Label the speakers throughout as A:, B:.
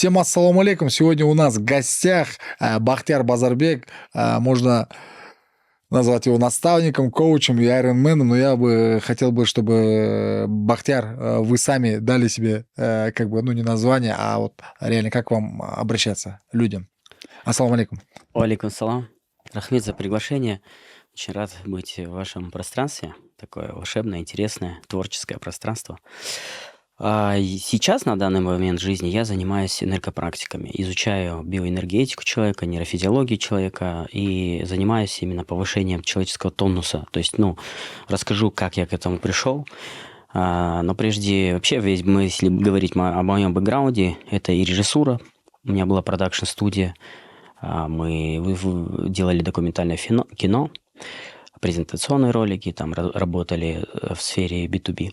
A: Всем ассаламу алейкум. Сегодня у нас в гостях Бахтияр Базарбек. Можно назвать его наставником, коучем и айронменом, но я бы хотел бы, чтобы, Бахтияр, вы сами дали себе, не название, а вот реально как вам обращаться людям. Ассаламу алейкум.
B: Алейкум салам. Рахмет за приглашение. Очень рад быть в вашем пространстве. Такое волшебное, интересное, творческое пространство. И сейчас, на данный момент жизни, я занимаюсь энергопрактиками. Изучаю биоэнергетику человека, нейрофизиологию человека и занимаюсь именно повышением человеческого тонуса. То есть, расскажу, как я к этому пришел. Но прежде, вообще, если говорить о моем бэкграунде, это и режиссура. У меня была продакшн-студия. Мы делали документальное кино, презентационные ролики, там работали в сфере B2B.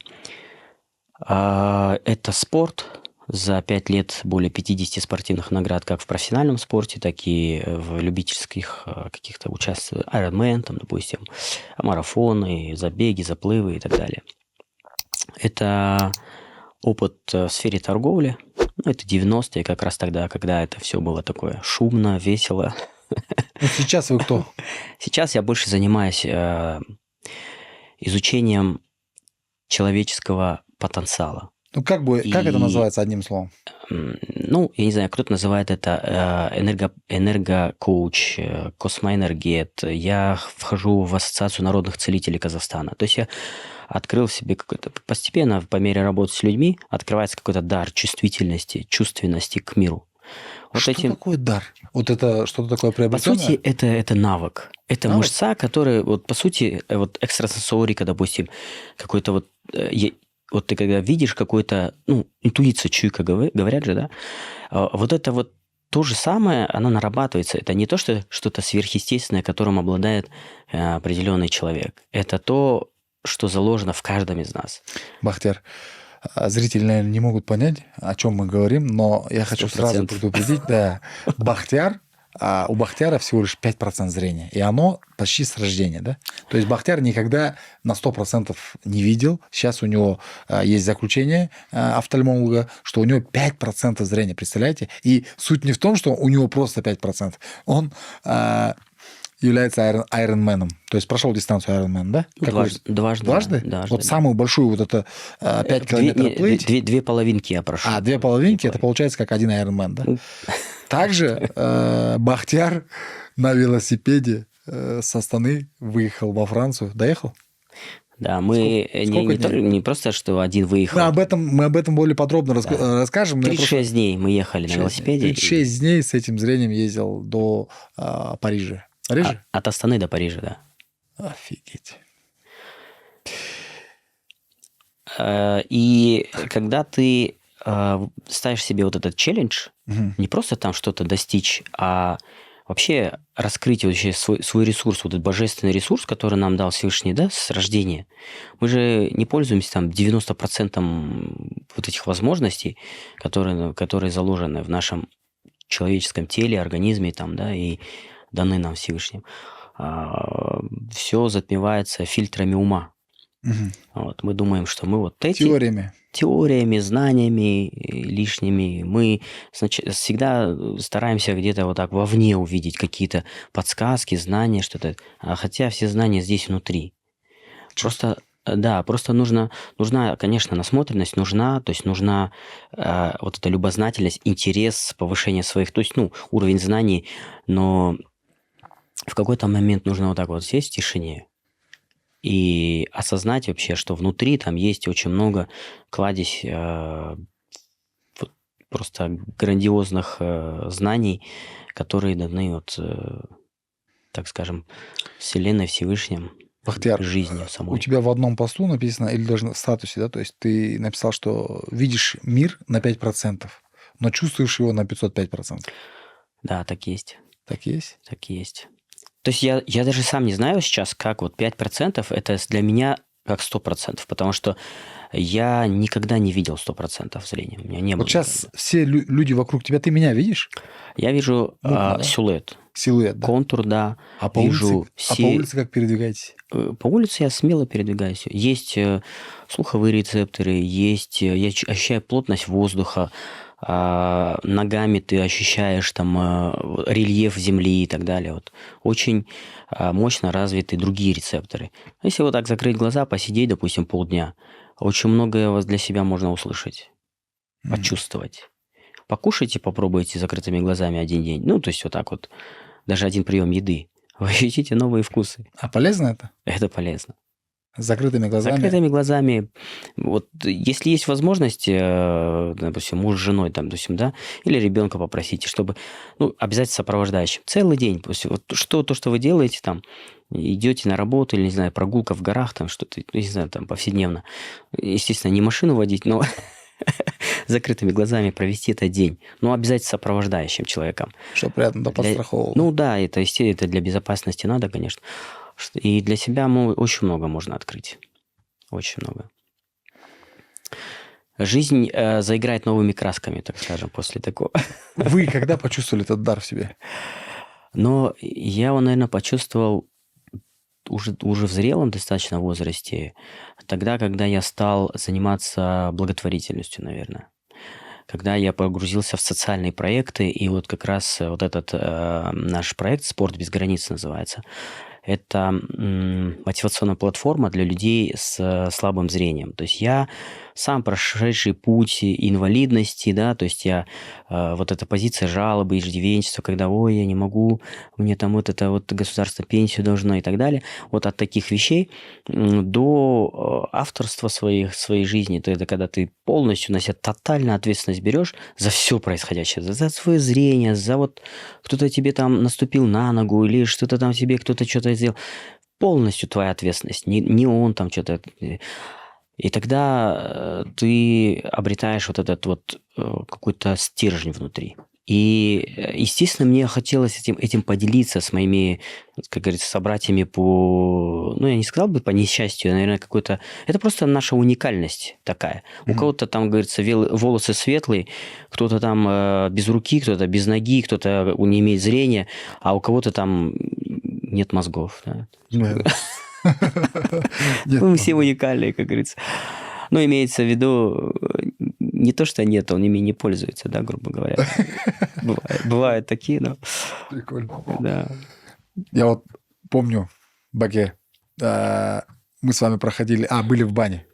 B: Это спорт. За 5 лет более 50 спортивных наград, как в профессиональном спорте, так и в любительских каких-то участвованиях. Ironman, там, допустим, марафоны, забеги, заплывы и так далее. Это опыт в сфере торговли. Это 90-е, как раз тогда, когда это все было такое шумно, весело.
A: Сейчас вы кто?
B: Сейчас я больше занимаюсь изучением человеческого потенциала.
A: Как это называется одним словом?
B: Я не знаю, кто-то называет это энергокоуч, космоэнергет. Я вхожу в Ассоциацию народных целителей Казахстана. То есть я открыл в себе какой-то... Постепенно, по мере работы с людьми, открывается какой-то дар чувствительности, чувственности к миру.
A: Что такое дар? Вот это что-то такое приобретенное?
B: По сути, это навык. Это мышца, которая, по сути, экстрасенсорика, допустим, какой-то ты когда видишь какой-то, интуиция, чуйка, говорят же, да? Вот это вот то же самое, оно нарабатывается. Это не то, что что-то сверхъестественное, которым обладает определенный человек. Это то, что заложено в каждом из нас.
A: Бахтияр, зрители, наверное, не могут понять, о чем мы говорим, но я хочу 100%. Сразу предупредить, да, Бахтияр, у Бахтияра всего лишь 5% зрения, и оно почти с рождения, да? То есть Бахтияр никогда на 100% не видел. Сейчас у него есть заключение офтальмолога, что у него 5% зрения, представляете? И суть не в том, что у него просто 5%. Он является айронменом. То есть прошел дистанцию айронмен, да?
B: Дважды?
A: Вот самую большую вот это 5 километров плыть.
B: Две половинки я прошел.
A: 2 половинки, это получается как один айронмен, да? Также Бахтияр на велосипеде с Астаны выехал во Францию. Доехал?
B: Да, мы не просто, что один выехал.
A: Мы об этом более подробно расскажем.
B: 36 дней мы ехали на велосипеде.
A: 36 дней с этим зрением ездил до Парижа.
B: От Астаны до Парижа, да.
A: Офигеть.
B: И когда ты ставишь себе вот этот челлендж, не просто там что-то достичь, а вообще раскрыть вообще свой ресурс, вот этот божественный ресурс, который нам дал Всевышний, да, с рождения. Мы же не пользуемся там 90% вот этих возможностей, которые заложены в нашем человеческом теле, организме там, да, и даны нам Всевышним. Все затмевается фильтрами ума. Мы думаем, что мы вот эти... Теориями, знаниями лишними. Мы всегда стараемся где-то вот так вовне увидеть какие-то подсказки, знания, что-то. Хотя все знания здесь внутри. Просто нужна, конечно, насмотренность, то есть нужна вот эта любознательность, интерес, повышение своих, то есть, уровень знаний, но в какой-то момент нужно вот так вот сесть в тишине и осознать вообще, что внутри там есть очень много кладезь просто грандиозных знаний, которые даны так скажем, Вселенной, Всевышним,
A: Бахтияр,
B: жизнью самой.
A: У тебя в одном посту написано, или даже в статусе, да, то есть ты написал, что видишь мир на 5%, но чувствуешь его на 505%.
B: Да, так есть.
A: Так есть?
B: Так есть. То есть я даже сам не знаю сейчас, как 5% это для меня как 100%, потому что я никогда не видел 100% зрения. У меня не было.
A: Вот сейчас все люди вокруг тебя, ты меня видишь?
B: Я вижу силуэт.
A: Силуэт, да.
B: Контур, да.
A: А по улице как передвигаетесь?
B: По улице я смело передвигаюсь. Есть слуховые рецепторы, я ощущаю плотность воздуха, ногами ты ощущаешь там рельеф земли и так далее. Вот. Очень мощно развиты другие рецепторы. Если вот так закрыть глаза, посидеть, допустим, полдня, очень многое вас для себя можно услышать, почувствовать. Покушайте, попробуйте закрытыми глазами один день. Ну, то есть вот так вот, даже один прием еды. Вы ощутите новые вкусы.
A: А полезно это?
B: Это полезно.
A: С закрытыми глазами?
B: Закрытыми глазами. Вот если есть возможность, допустим, муж с женой, там, допустим, да, или ребенка попросите, чтобы, ну, обязательно сопровождающим. Целый день. Вот то, что вы делаете, там, идете на работу, или, не знаю, прогулка в горах, там, что-то, не знаю, там, повседневно. Естественно, не машину водить, но закрытыми глазами провести этот день. Но обязательно сопровождающим человеком.
A: Чтобы приятно подстраховывал.
B: Ну да, это для безопасности надо, конечно. И для себя очень много можно открыть. Очень много. Жизнь заиграет новыми красками, так скажем, после такого.
A: Вы когда почувствовали этот дар в себе?
B: Но я его, наверное, почувствовал уже в зрелом достаточно возрасте, тогда, когда я стал заниматься благотворительностью, наверное. Когда я погрузился в социальные проекты, и вот как раз вот этот наш проект «Спорт без границ» называется, это мотивационная платформа для людей с слабым зрением. То есть я сам прошедший путь инвалидности, да, то есть я вот эта позиция жалобы, иждивенчества, когда, ой, я не могу, мне там вот это вот государство пенсию должно и так далее, вот от таких вещей до авторства своей жизни, то это когда ты полностью на себя тотальную ответственность берешь за все происходящее, за свое зрение, за вот кто-то тебе там наступил на ногу или что-то там тебе кто-то что-то сделал. Полностью твоя ответственность, не он там что-то. И тогда ты обретаешь вот этот вот какой-то стержень внутри. И, естественно, мне хотелось этим поделиться с моими, как говорится, собратьями по... Ну, я не сказал бы по несчастью, наверное, какой-то... Это просто наша уникальность такая. У кого-то там, говорится, волосы светлые, кто-то там без руки, кто-то без ноги, кто-то не имеет зрения, а у кого-то там нет мозгов. Да? Мы все уникальные, как говорится. Но имеется в виду не то, что нет, он ими не пользуется, да, грубо говоря. Бывают такие, но...
A: Прикольно.
B: Да.
A: Я вот помню, Баге, мы с вами проходили... были в бане.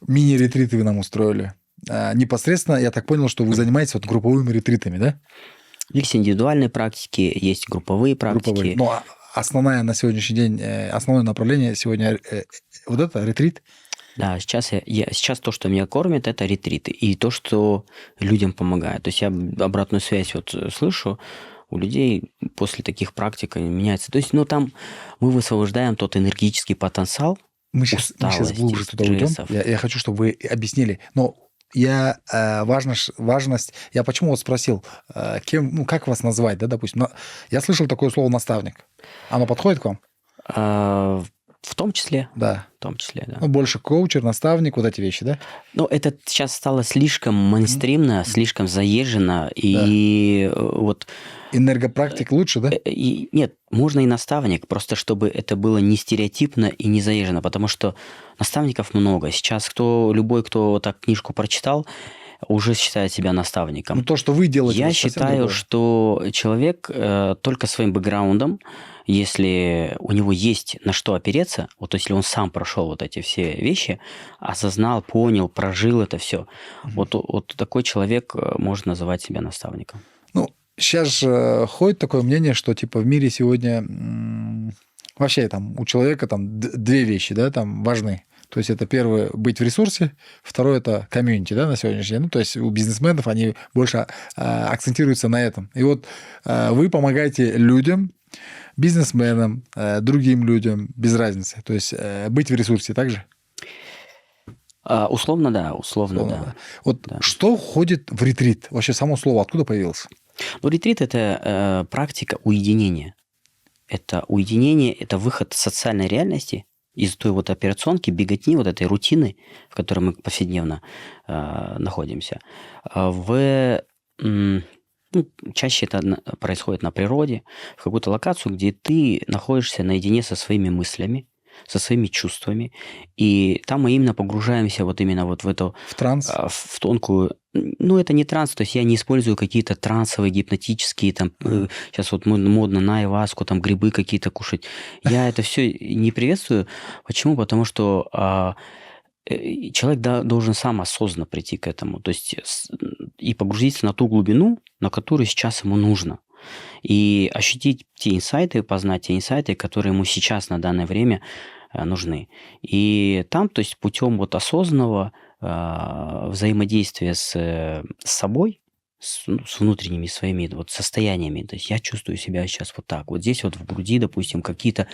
A: Мини-ретриты вы нам устроили. Непосредственно, я так понял, что вы занимаетесь вот групповыми ретритами, да?
B: Есть индивидуальные практики, есть групповые практики.
A: Групповые. Но основное на сегодняшний день, основное направление сегодня вот это, ретрит?
B: Да, сейчас то, что меня кормит, это ретриты. И то, что людям помогает. То есть я обратную связь вот слышу, у людей после таких практик меняется. То есть, там мы высвобождаем тот энергетический потенциал.
A: Мы сейчас глубже туда уйдем. Я хочу, чтобы вы объяснили. Но важность... Я почему вас спросил, как вас назвать, да, допустим. Я слышал такое слово «наставник». Оно подходит к вам?
B: В том числе.
A: Да.
B: В том числе, да.
A: Больше коучер, наставник, вот эти вещи, да?
B: Это сейчас стало слишком мейнстримно, слишком заезжено, и вот...
A: Энергопрактик лучше, да?
B: Нет, можно и наставник, просто чтобы это было не стереотипно и не заезжено, потому что наставников много. Сейчас любой, кто так книжку прочитал, уже считает себя наставником.
A: То, что вы делаете...
B: Я считаю, что человек только своим бэкграундом, если у него есть на что опереться, вот если он сам прошел вот эти все вещи, осознал, понял, прожил это все, вот такой человек может называть себя наставником.
A: Сейчас же ходит такое мнение, что типа в мире сегодня вообще там у человека там две вещи, да, там важны. То есть это первое быть в ресурсе, второе это комьюнити, да, на сегодняшний день. То есть у бизнесменов они больше акцентируются на этом. И вот вы помогаете людям, бизнесменам, другим людям без разницы. То есть быть в ресурсе также?
B: Условно, да.
A: Что входит в ретрит? Вообще само слово откуда появилось?
B: Ретрит – это практика уединения. Это уединение, это выход из социальной реальности, из той вот операционки, беготни, вот этой рутины, в которой мы повседневно находимся. Чаще это происходит на природе, в какую-то локацию, где ты находишься наедине со своими мыслями, со своими чувствами. И там мы именно погружаемся вот именно вот в эту...
A: В транс?
B: В тонкую... Ну, это не транс, то есть я не использую какие-то трансовые, гипнотические, там, сейчас вот модно на айваску, там, грибы какие-то кушать. Я это все не приветствую. Почему? Потому что человек должен сам осознанно прийти к этому, то есть и погрузиться на ту глубину, на которую сейчас ему нужно. И ощутить те инсайты, познать те инсайты, которые ему сейчас на данное время нужны. И там, то есть путем вот осознанного взаимодействия с собой, с внутренними своими вот состояниями. То есть я чувствую себя сейчас вот так. Вот здесь вот в груди, допустим, какие-то...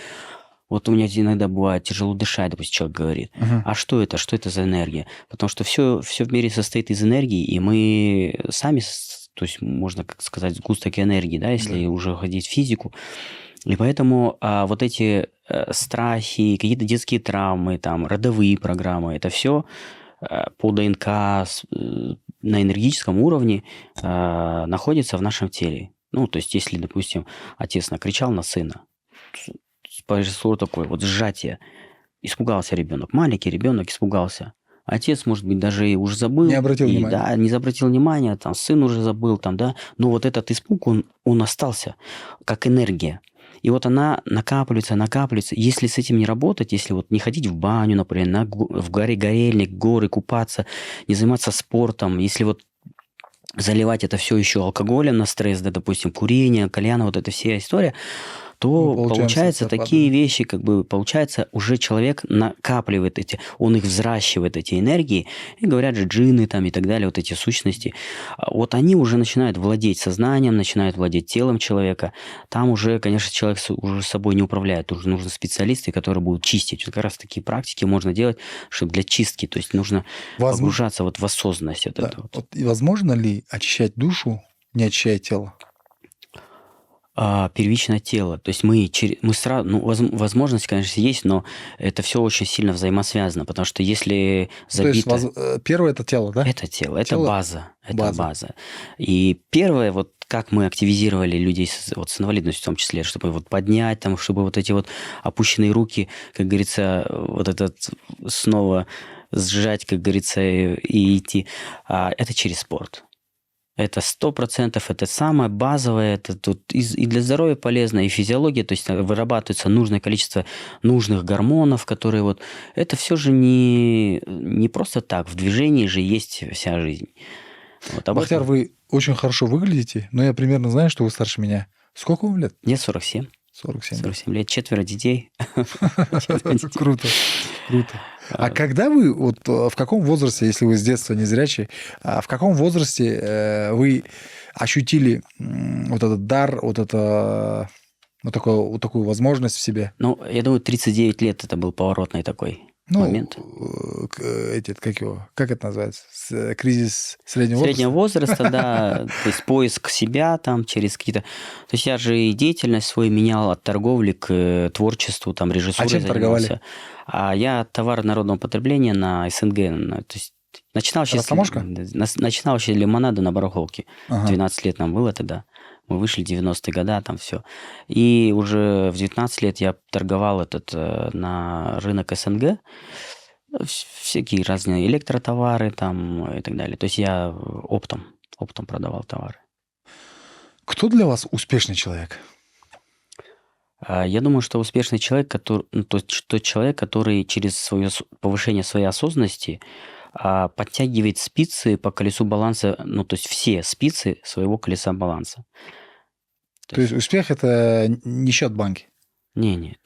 B: Вот у меня иногда бывает тяжело дышать, допустим, человек говорит. А что это? Что это за энергия? Потому что все в мире состоит из энергии, и мы сами, то есть можно как сказать, сгусток энергии, да, если уже ходить в физику. И поэтому вот эти страхи, какие-то детские травмы, там, родовые программы, это все по ДНК на энергетическом уровне находится в нашем теле. Ну, то есть, если, допустим, отец накричал на сына, произошло такое вот сжатие, испугался ребенок, маленький ребенок испугался. Отец, может быть, даже и уже забыл.
A: Не обратил внимания.
B: Да, не обратил внимания, там, сын уже забыл, там, да. Но вот этот испуг, он остался, как энергия. И вот она накапливается. Если с этим не работать, если вот не ходить в баню, например, в горельник, горы купаться, не заниматься спортом, если вот заливать это все еще алкоголем на стресс, да, допустим, курение, кальян, вот эта вся история, то получается такие вещи, как бы, получается, уже человек накапливает он их взращивает, эти энергии, и говорят же джинны там и так далее, вот эти сущности, вот они уже начинают владеть сознанием, начинают владеть телом человека, там уже, конечно, человек уже собой не управляет, уже нужны специалисты, которые будут чистить. Вот как раз такие практики можно делать, чтобы для чистки, то есть нужно погружаться вот в осознанность. Вот это вот.
A: И возможно ли очищать душу, не очищая тело?
B: Первичное тело. То есть мы сразу, возможность, конечно, есть, но это все очень сильно взаимосвязано, потому что если забито...
A: То есть первое – это тело, да?
B: Это тело, это база. Это база. И первое, вот как мы активизировали людей с инвалидностью в том числе, чтобы вот поднять, там, чтобы вот эти вот опущенные руки, как говорится, вот этот снова сжать, как говорится, и идти, это через спорт. Это 100%, это самое базовое, это тут и для здоровья полезно, и физиология, то есть вырабатывается нужное количество нужных гормонов, которые вот... Это все же не просто так, в движении же есть вся жизнь. Вот
A: Бахтияр, вы очень хорошо выглядите, но я примерно знаю, что вы старше меня. Сколько вам лет?
B: Мне 47. 47 лет, 4 детей.
A: Круто. А когда вы, вот в каком возрасте, если вы с детства незрячий, в каком возрасте вы ощутили вот этот дар, вот такую возможность в себе?
B: Ну, я думаю, 39 лет это был поворотный такой момент.
A: Как это называется? Кризис среднего возраста?
B: Среднего возраста, да. То есть поиск себя там через какие-то... То есть я же и деятельность свою менял от торговли к творчеству, там, режиссурой
A: занимался.
B: чем торговали? Я товар народного потребления на СНГ. То есть начинал вообще лимонада на барахолке. 12 лет нам было тогда. Мы вышли в 90-е годы, там все. И уже в 19 лет я торговал на рынок СНГ. Всякие разные электротовары там и так далее. То есть я оптом продавал товары.
A: Кто для вас успешный человек?
B: Я думаю, что успешный человек, тот человек, который через повышение своей осознанности подтягивает спицы по колесу баланса, то есть все спицы своего колеса баланса.
A: То есть успех – это не счет в банке?
B: Нет.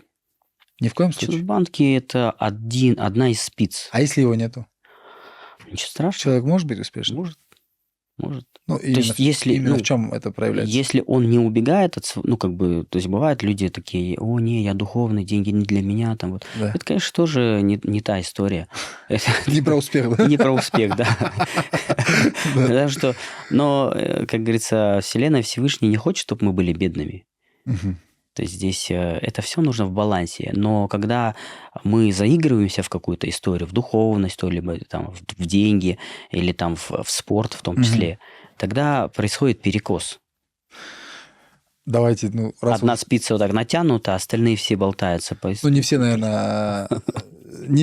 A: Ни в коем случае?
B: Счет в банке – это одна из спиц.
A: А если его нету?
B: Ничего страшного.
A: Человек может быть успешным?
B: Может.
A: Ну, именно в чем это проявляется?
B: Если он не убегает то есть бывают люди такие, я духовный, деньги не для меня, там вот. Да. Это, конечно, тоже не та история.
A: Не про успех, да?
B: Не про успех, да. Потому что, как говорится, Вселенная, Всевышний не хочет, чтобы мы были бедными. То есть здесь это все нужно в балансе. Но когда мы заигрываемся в какую-то историю, в духовность, либо там, в деньги, или там в спорт в том числе, тогда происходит перекос.
A: давайте, раз
B: Одна спица вот так натянута, остальные все болтаются.
A: не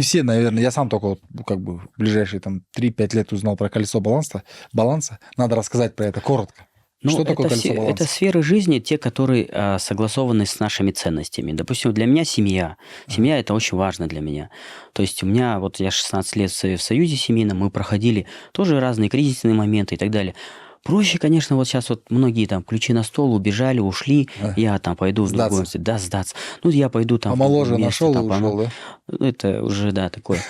A: все, наверное, я сам только как бы в ближайшие там 3-5 лет узнал про колесо баланса. Надо рассказать про это коротко. Что такое колесо баланса?
B: Это сферы жизни, те, которые согласованы с нашими ценностями. Допустим, для меня семья. Семья – это очень важно для меня. То есть у меня, я 16 лет в союзе семейном, мы проходили тоже разные кризисные моменты и так далее. Проще, конечно, вот сейчас многие там ключи на стол, убежали, ушли, я там пойду в другое место. Да, сдаться. Я пойду там...
A: Помоложе нашел и ушел, да?
B: Это уже, да, такое.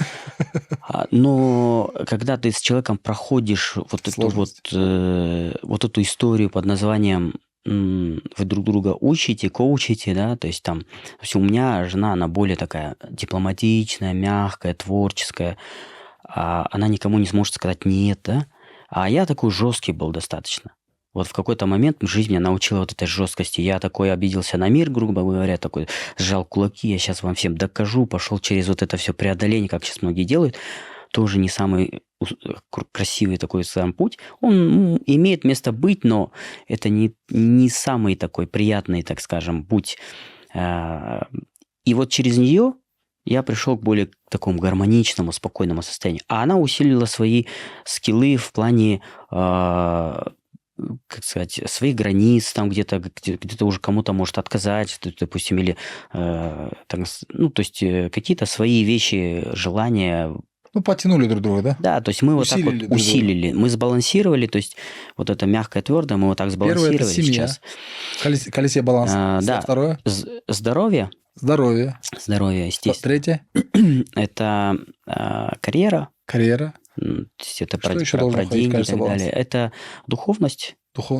B: Но когда ты с человеком проходишь эту историю под названием вы друг друга учите, коучите, да, то есть там, у меня жена, она более такая дипломатичная, мягкая, творческая, она никому не сможет сказать «нет», да, а я такой жесткий был достаточно. Вот в какой-то момент жизнь меня научила вот этой жесткости. Я такой обиделся на мир, грубо говоря, такой сжал кулаки, я сейчас вам всем докажу, пошел через вот это все преодоление, как сейчас многие делают. Тоже не самый красивый такой сам путь. Он имеет место быть, но это не самый такой приятный, так скажем, путь. И вот через нее я пришел к более такому гармоничному, спокойному состоянию. А она усилила свои скиллы в плане, как сказать, своих границ, там где-то уже кому-то может отказать, допустим, или то есть какие-то свои вещи, желания.
A: Потянули друг друга, да?
B: Да, то есть мы
A: усилили
B: вот так вот усилили, мы сбалансировали, то есть вот это мягкое, твердое, мы вот так сбалансировали.
A: Первое – это семья.
B: Сейчас.
A: Колесе баланса.
B: Да.
A: Второе?
B: Здоровье.
A: Здоровье,
B: естественно.
A: Третье?
B: Это карьера.
A: Карьера.
B: Это
A: что еще должно
B: про деньги и так
A: баланса?
B: далее. Это духовность.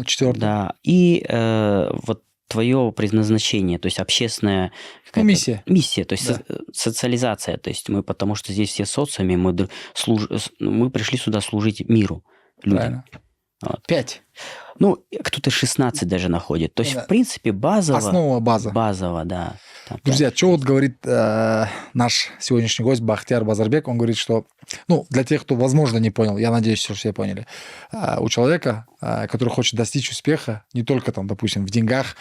A: Четвертое.
B: Да. И вот твое предназначение, то есть общественная
A: миссия.
B: Миссия, то есть социализация. То есть потому что здесь все социуме, мы пришли сюда служить миру, людям.
A: Правильно. 5.
B: Кто-то 16 даже находит. То есть, в принципе, базово.
A: Основа, база.
B: Базово, да.
A: Друзья, что говорит наш сегодняшний гость Бахтияр Базарбек? Он говорит, что, для тех, кто, возможно, не понял, я надеюсь, что все поняли, у человека, который хочет достичь успеха, не только там, допустим, в деньгах,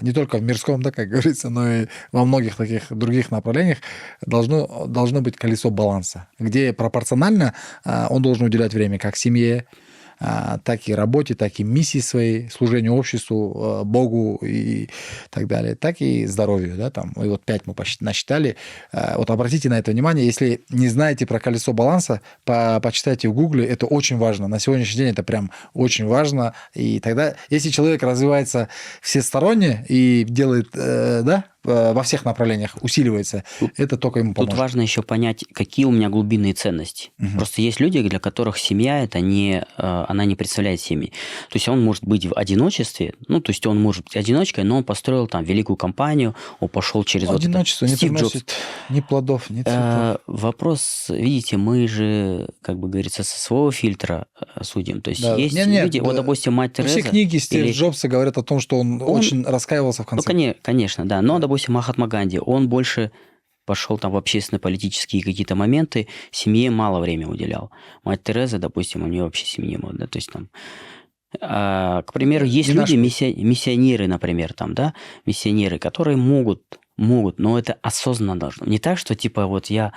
A: не только в мирском, да, как говорится, но и во многих таких других направлениях, должно быть колесо баланса, где пропорционально он должен уделять время как семье, так и работе, так и миссии своей, служению обществу, Богу и так далее, так и здоровью. Да, там. И 5 мы насчитали. Обратите на это внимание. Если не знаете про колесо баланса, почитайте в Гугле. Это очень важно. На сегодняшний день это прям очень важно. И тогда, если человек развивается всесторонне и делает, во всех направлениях усиливается, это только ему поможет.
B: Тут важно еще понять, какие у меня глубинные ценности. Просто есть люди, для которых семья она не представляет семьи. То есть он может быть в одиночестве, то есть он может быть одиночкой, но он построил там великую компанию, он пошел через
A: одиночество не приносит ни плодов, ни цветов.
B: Вопрос, видите, мы же, как бы говорится, со своего фильтра судим. То есть есть люди, допустим, мать Тереза.
A: Все книги Стив Джобса говорят о том, что он очень раскаивался в конце.
B: Конечно, да. Но, допустим, Махатма Ганди, он больше пошел там в общественно-политические какие-то моменты, семье мало времени уделял. Мать Тереза, допустим, у нее вообще семьи не было, да, то есть там... к примеру, есть люди, миссионеры, например, там, да, миссионеры, которые могут, но это осознанно должно. Не так, что типа я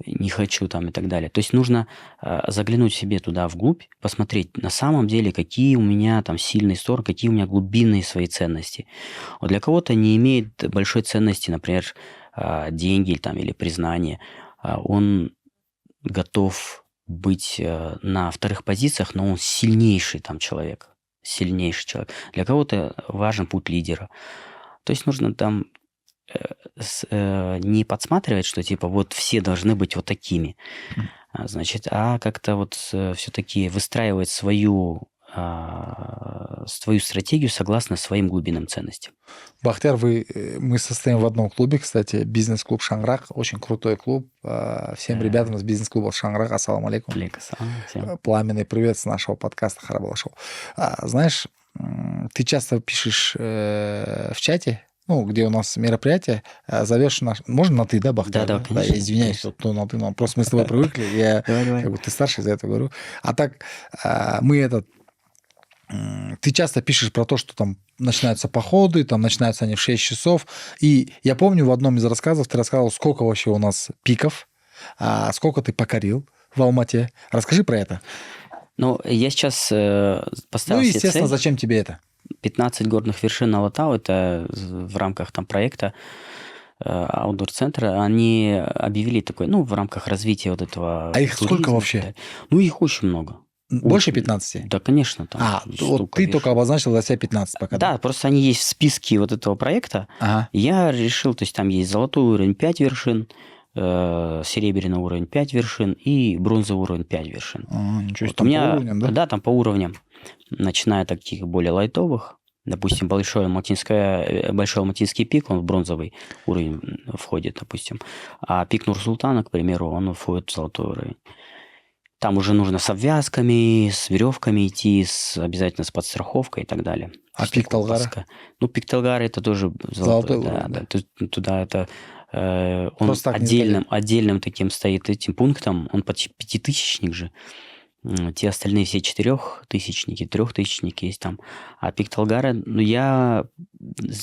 B: не хочу там и так далее. То есть нужно заглянуть себе туда вглубь, посмотреть на самом деле, какие у меня там сильные стороны, какие у меня глубинные свои ценности. Для кого-то не имеет большой ценности, например, деньги или признание. Он готов быть на вторых позициях, но он сильнейший человек. Сильнейший человек. Для кого-то важен путь лидера. То есть нужно там не подсматривать, что все должны быть вот такими, а как-то все-таки выстраивать свою стратегию согласно своим глубинным ценностям.
A: Бахтияр, мы состоим в одном клубе, кстати, бизнес-клуб «Шанграх», очень крутой клуб. Всем ребятам из бизнес-клуба «Шанграх», ассаламу алейкум. Пламенный привет с нашего подкаста «Харабала шоу». Знаешь, ты часто пишешь в чате, где у нас мероприятие, зовешь можно на ты, да, Бахтияр?
B: Да, конечно.
A: Я извиняюсь, что на ты, просто мы с тобой привыкли, ты старший, за это говорю. А так мы Ты часто пишешь про то, что там начинаются походы, там начинаются они в 6 часов. И я помню, в одном из рассказов ты рассказывал, сколько вообще у нас пиков, сколько ты покорил в Алмате. Расскажи про это.
B: Ну, я сейчас поставил
A: Ну,
B: себе
A: естественно,
B: цель.
A: зачем тебе это?
B: 15 горных вершин на Алатау, это в рамках там проекта аутдор-центра, они объявили такой, ну, в рамках развития вот этого
A: А их сколько
B: туризма.
A: вообще?
B: Ну, их очень много.
A: Больше
B: Очень.
A: 15?
B: Да, конечно, там
A: Вот
B: столько
A: ты
B: вершин.
A: только обозначил для себя 15 пока, да?
B: Да, просто они есть в списке вот этого проекта.
A: Ага.
B: Я решил, то есть там есть золотой уровень 5 вершин, серебряный уровень 5 вершин и бронзовый уровень 5 вершин.
A: Ничего себе,
B: Вот
A: там
B: у меня,
A: по уровням, да?
B: Да, там по уровням, начиная от таких более лайтовых. Допустим, большой Алматинский пик, он в бронзовый уровень входит, допустим. А пик Нур-Султана, к примеру, он входит в золотой уровень. Там уже нужно с обвязками, с веревками идти, обязательно с подстраховкой и так далее.
A: А пик Талгара?
B: Ну, пик Талгара это тоже
A: Золотой
B: золотой,
A: уровень, да.
B: Туда это он
A: Просто так не
B: отдельным таким стоит этим пунктом, он почти 5000-ник же. Те остальные все 4000-ники, 3000-ники есть там. А пик Талгара, ну, я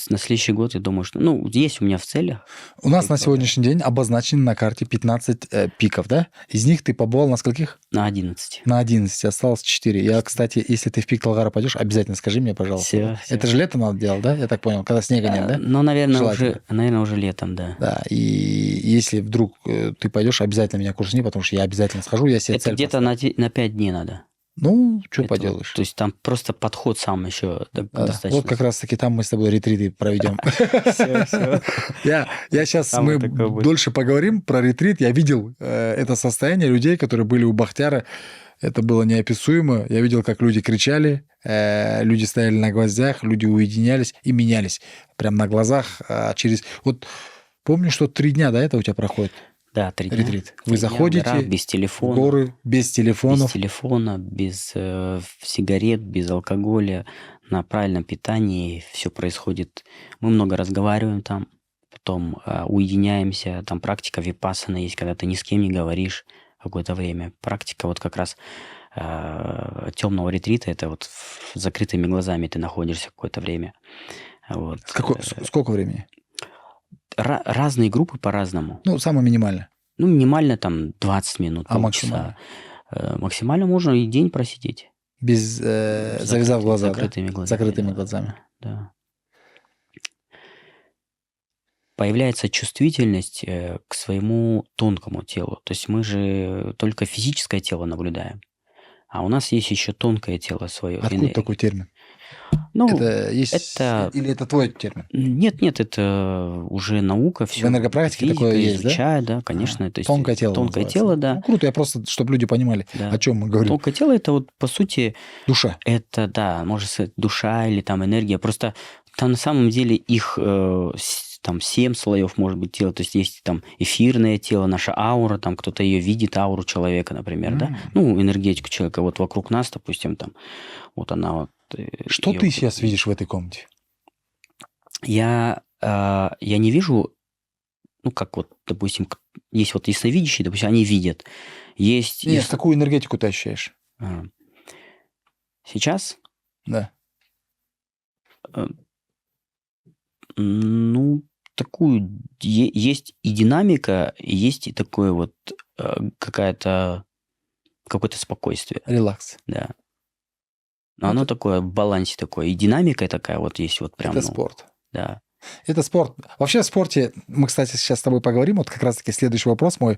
B: на следующий год, я думаю, что... Ну, есть у меня в целях.
A: У нас на сегодняшний день обозначены на карте 15 пиков, да? Из них ты побывал на скольких?
B: На 11.
A: На 11, осталось 4. Я, кстати, если ты в пик Талгара пойдешь, обязательно скажи мне, пожалуйста.
B: Всё.
A: Это же лето надо делать, да? Я так понял, когда снега нет, да?
B: Ну, наверное,
A: Желательно.
B: уже летом, да.
A: Да, и если вдруг ты пойдешь, обязательно меня курсни, потому что я обязательно схожу, я себе
B: Это
A: цель
B: где-то на 5 дней надо.
A: Ну, что
B: Это
A: поделаешь.
B: То есть там просто подход сам еще достаточно.
A: Вот как раз-таки там мы с тобой ретриты проведем.
B: Все.
A: Я сейчас, мы дольше поговорим про ретрит. Я видел это состояние людей, которые были у Бахтияра. Это было неописуемо. Я видел, как люди кричали, люди стояли на гвоздях, люди уединялись и менялись. Прям на глазах. Вот помню, что 3 дня, да, это у тебя проходит?
B: Да, 3 дня.
A: Ретрит. Вы заходите
B: без телефона,
A: в горы, без телефонов.
B: Без телефона, без сигарет, без алкоголя, на правильном питании. Все происходит. Мы много разговариваем там, потом уединяемся. Там практика випассана есть, когда ты ни с кем не говоришь какое-то время. Практика вот как раз темного ретрита, это вот с закрытыми глазами ты находишься какое-то время. Вот.
A: Сколько времени?
B: Разные группы по-разному.
A: Ну, самое минимальное.
B: Ну, минимально там 20 минут,
A: максимально?
B: Максимально можно и день просидеть.
A: Завязав глаза,
B: закрытыми глазами.
A: Закрытыми глазами.
B: Да. Появляется чувствительность к своему тонкому телу. То есть мы же только физическое тело наблюдаем. А у нас есть еще тонкое тело свое.
A: Откуда такой термин?
B: Ну,
A: Или это твой термин?
B: Нет, это уже наука. Все.
A: В энергопрактике такое есть,
B: изучает, да, конечно. То есть
A: тонкое тело.
B: Тонкое тело, да.
A: Ну, круто, я просто, чтобы люди понимали, о чем мы говорим.
B: Тонкое тело это вот по сути...
A: Душа.
B: Это, да, может сказать, душа или там энергия. Просто там на самом деле их там 7 слоев может быть тела. То есть там эфирное тело, наша аура, там кто-то ее видит, ауру человека, например, да. Ну, энергетику человека вот вокруг нас, допустим, там вот она вот.
A: Что ты сейчас видишь в этой комнате?
B: Я не вижу, ну, как вот, допустим, есть вот ясновидящие, допустим, они видят.
A: Нет, какую энергетику ты ощущаешь?
B: Сейчас?
A: Да.
B: Ну, такую есть и динамика, есть и такое вот какое-то спокойствие.
A: Релакс.
B: Да. Но оно такое в балансе такое. И динамика такая вот есть вот прям.
A: Это спорт.
B: Да.
A: Это спорт. Вообще в спорте, мы, кстати, сейчас с тобой поговорим, вот как раз-таки следующий вопрос мой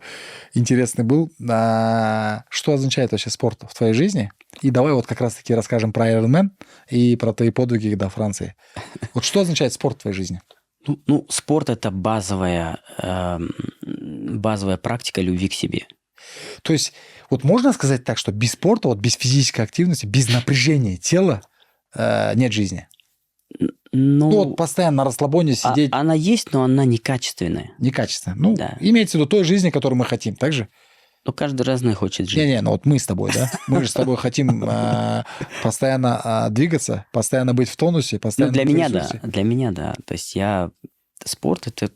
A: интересный был. Что означает вообще спорт в твоей жизни? И давай вот как раз-таки расскажем про Ironman и про твои подвиги до Франции. Вот что означает спорт в твоей жизни?
B: Ну, спорт – это базовая практика любви к себе.
A: То есть вот можно сказать так, что без спорта, вот без физической активности, без напряжения тела нет жизни? Ну, вот постоянно на расслабоне сидеть.
B: Она есть, но она некачественная.
A: Некачественная. Ну, да. Имеется в виду той жизни, которую мы хотим, так же?
B: Ну, каждый разный хочет жить.
A: Не-не, ну вот мы с тобой, да? Мы же с тобой хотим постоянно двигаться, постоянно быть в тонусе, постоянно
B: для меня, да. То есть спорт – это...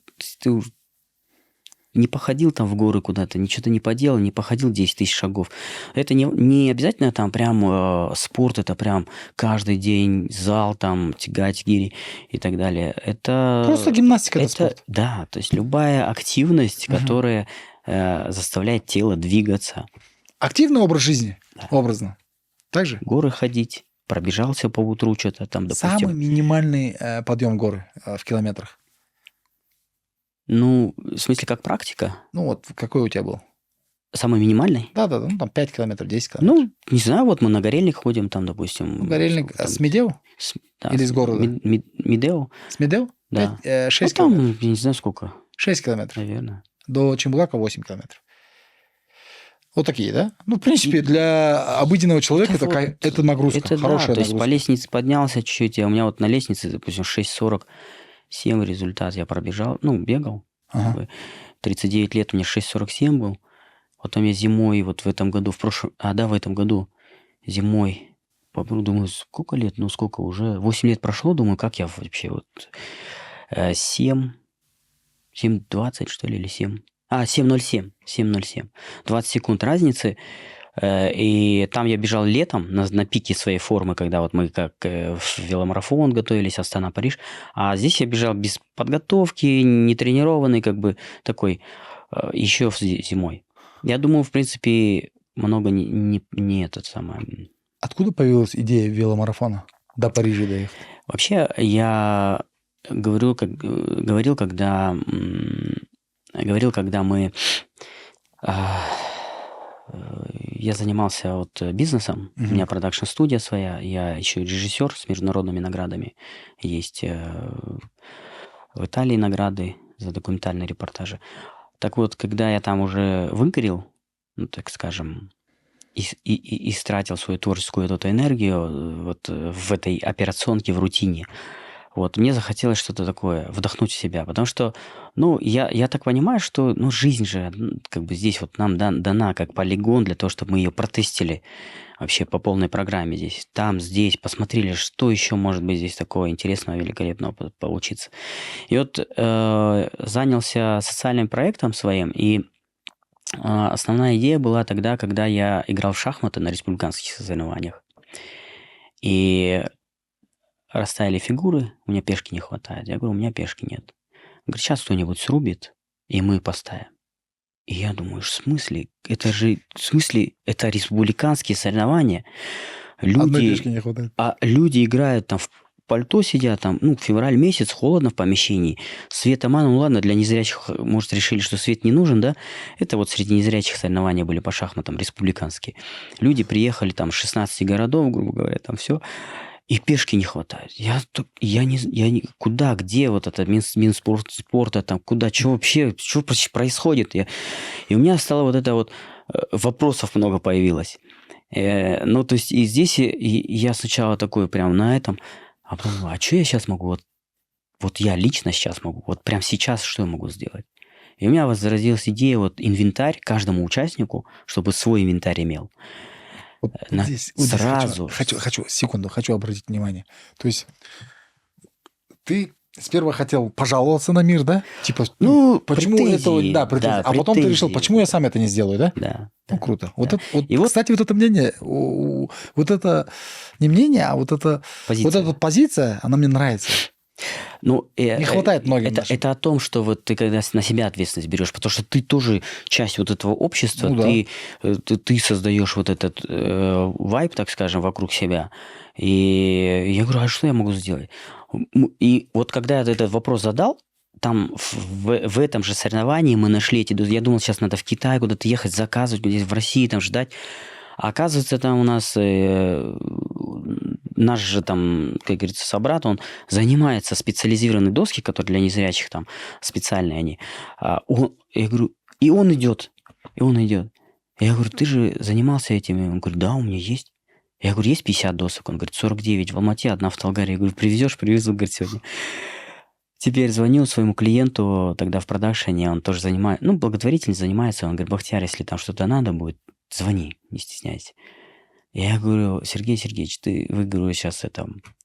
B: не походил там в горы куда-то, ничего-то не поделал, не походил 10 тысяч шагов. Это не обязательно там прям спорт, это прям каждый день зал, там, тягать гири и так далее.
A: Просто гимнастика – это спорт.
B: Да, то есть любая активность, которая заставляет тело двигаться.
A: Активный образ жизни, образно. Так же?
B: Горы ходить, пробежался по утру что-то там, допустим.
A: Самый минимальный подъем горы в километрах.
B: Ну, в смысле, как практика?
A: Ну, вот какой у тебя был?
B: Самый минимальный?
A: Да, ну там 5 километров, 10 километров.
B: Ну, не знаю, вот мы на Горельник ходим, там, допустим.
A: Ну, Горельник
B: там,
A: с Медео?
B: Да,
A: Или с города?
B: Медео.
A: С Медео?
B: Да.
A: 6
B: там,
A: километров.
B: я не знаю сколько.
A: 6 километров.
B: Наверное.
A: До Чембулака 8 километров. Вот такие, да? Ну, в принципе, для обыденного человека это нагрузка,
B: это
A: хорошая
B: да, то есть
A: нагрузка.
B: по лестнице поднялся чуть-чуть, а у меня вот на лестнице, допустим, 6:47 результат я пробежал, ну, бегал.
A: Ага.
B: 39 лет у меня 6:47 был. Потом я зимой, вот в этом году, в этом году зимой, думаю, сколько лет, ну, сколько уже, 8 лет прошло, думаю, как я вообще вот 7:20, что ли, или 7? 7:07. 20 секунд разницы. И там я бежал летом на пике своей формы, когда вот мы как в веломарафон готовились, Астана-Париж. А здесь я бежал без подготовки, не тренированный, как бы такой, еще зимой. Я думаю, в принципе, много не этот самый...
A: Откуда появилась идея веломарафона до Парижа доехать?
B: Вообще, я говорил, когда мы... Я занимался вот бизнесом, у меня продакшн-студия своя, я еще и режиссер с международными наградами. Есть в Италии награды за документальные репортажи. Так вот, когда я там уже выгорел, ну, так скажем, и истратил свою творческую эту энергию вот в этой операционке, в рутине, вот, мне захотелось что-то такое, вдохнуть в себя, потому что, ну, я так понимаю, что, ну, жизнь же, как бы здесь вот нам дана как полигон для того, чтобы мы ее протестили вообще по полной программе здесь, там, здесь, посмотрели, что еще может быть здесь такого интересного, великолепного получиться. И вот занялся социальным проектом своим, и основная идея была тогда, когда я играл в шахматы на республиканских соревнованиях. И расставили фигуры, у меня пешки не хватает. Я говорю, у меня пешки нет. Он говорит, сейчас кто-нибудь срубит, и мы поставим. И я думаю, в смысле? Это республиканские соревнования.
A: Одной пешки не хватает.
B: А люди играют там в пальто, сидят там, ну, февраль месяц, холодно в помещении. Света мало, ну ладно, для незрячих, может, решили, что свет не нужен, да? Это вот среди незрячих соревнования были по шахматам республиканские. Люди приехали там с 16 городов, грубо говоря, там все. И пешки не хватает. Куда, где вот это Минспорта, там, куда, что вообще, что происходит? И у меня стало вот это вот, вопросов много появилось. Ну, то есть, и здесь я сначала такой прям на этом, а потом, а что я сейчас могу, вот я лично сейчас могу, вот прям сейчас что я могу сделать? И у меня возразилась идея, вот инвентарь каждому участнику, чтобы свой инвентарь имел.
A: Вот здесь
B: сразу.
A: Хочу обратить внимание. То есть ты сперва хотел пожаловаться на мир, да? Типа,
B: ну,
A: почему
B: претензии,
A: это... Да, претензии. А потом ты решил, почему я сам это не сделаю, да?
B: Да.
A: Ну, круто.
B: Да.
A: Кстати, вот это мнение, вот это не мнение, а вот эта позиция, она мне нравится.
B: Ну,
A: не хватает многим.
B: Это о том, что вот ты когда на себя ответственность берешь, потому что ты тоже часть вот этого общества,
A: ну,
B: ты создаешь вот этот вайб, так скажем, вокруг себя. И я говорю, а что я могу сделать? И вот когда я этот вопрос задал, там в этом же соревновании мы нашли я думал, сейчас надо в Китай куда-то ехать, заказывать, где-то в России там ждать. А оказывается, там у нас наш же там, как говорится, собрат, он занимается специализированной доски, которые для незрячих там специальные они. Я говорю, и он идет. Я говорю, ты же занимался этим? Он говорит, да, у меня есть. Я говорю, есть 50 досок? Он говорит, 49 в Алмате, 1 в Талгаре. Я говорю, привезешь? Привезу, говорит, сегодня. Теперь звонил своему клиенту тогда в продакшене, он тоже занимается, ну, благотворительность занимается. Он говорит, Бахтияр, если там что-то надо будет, звони, не стесняйся. Я говорю, Сергей Сергеевич, вы, говорю, сейчас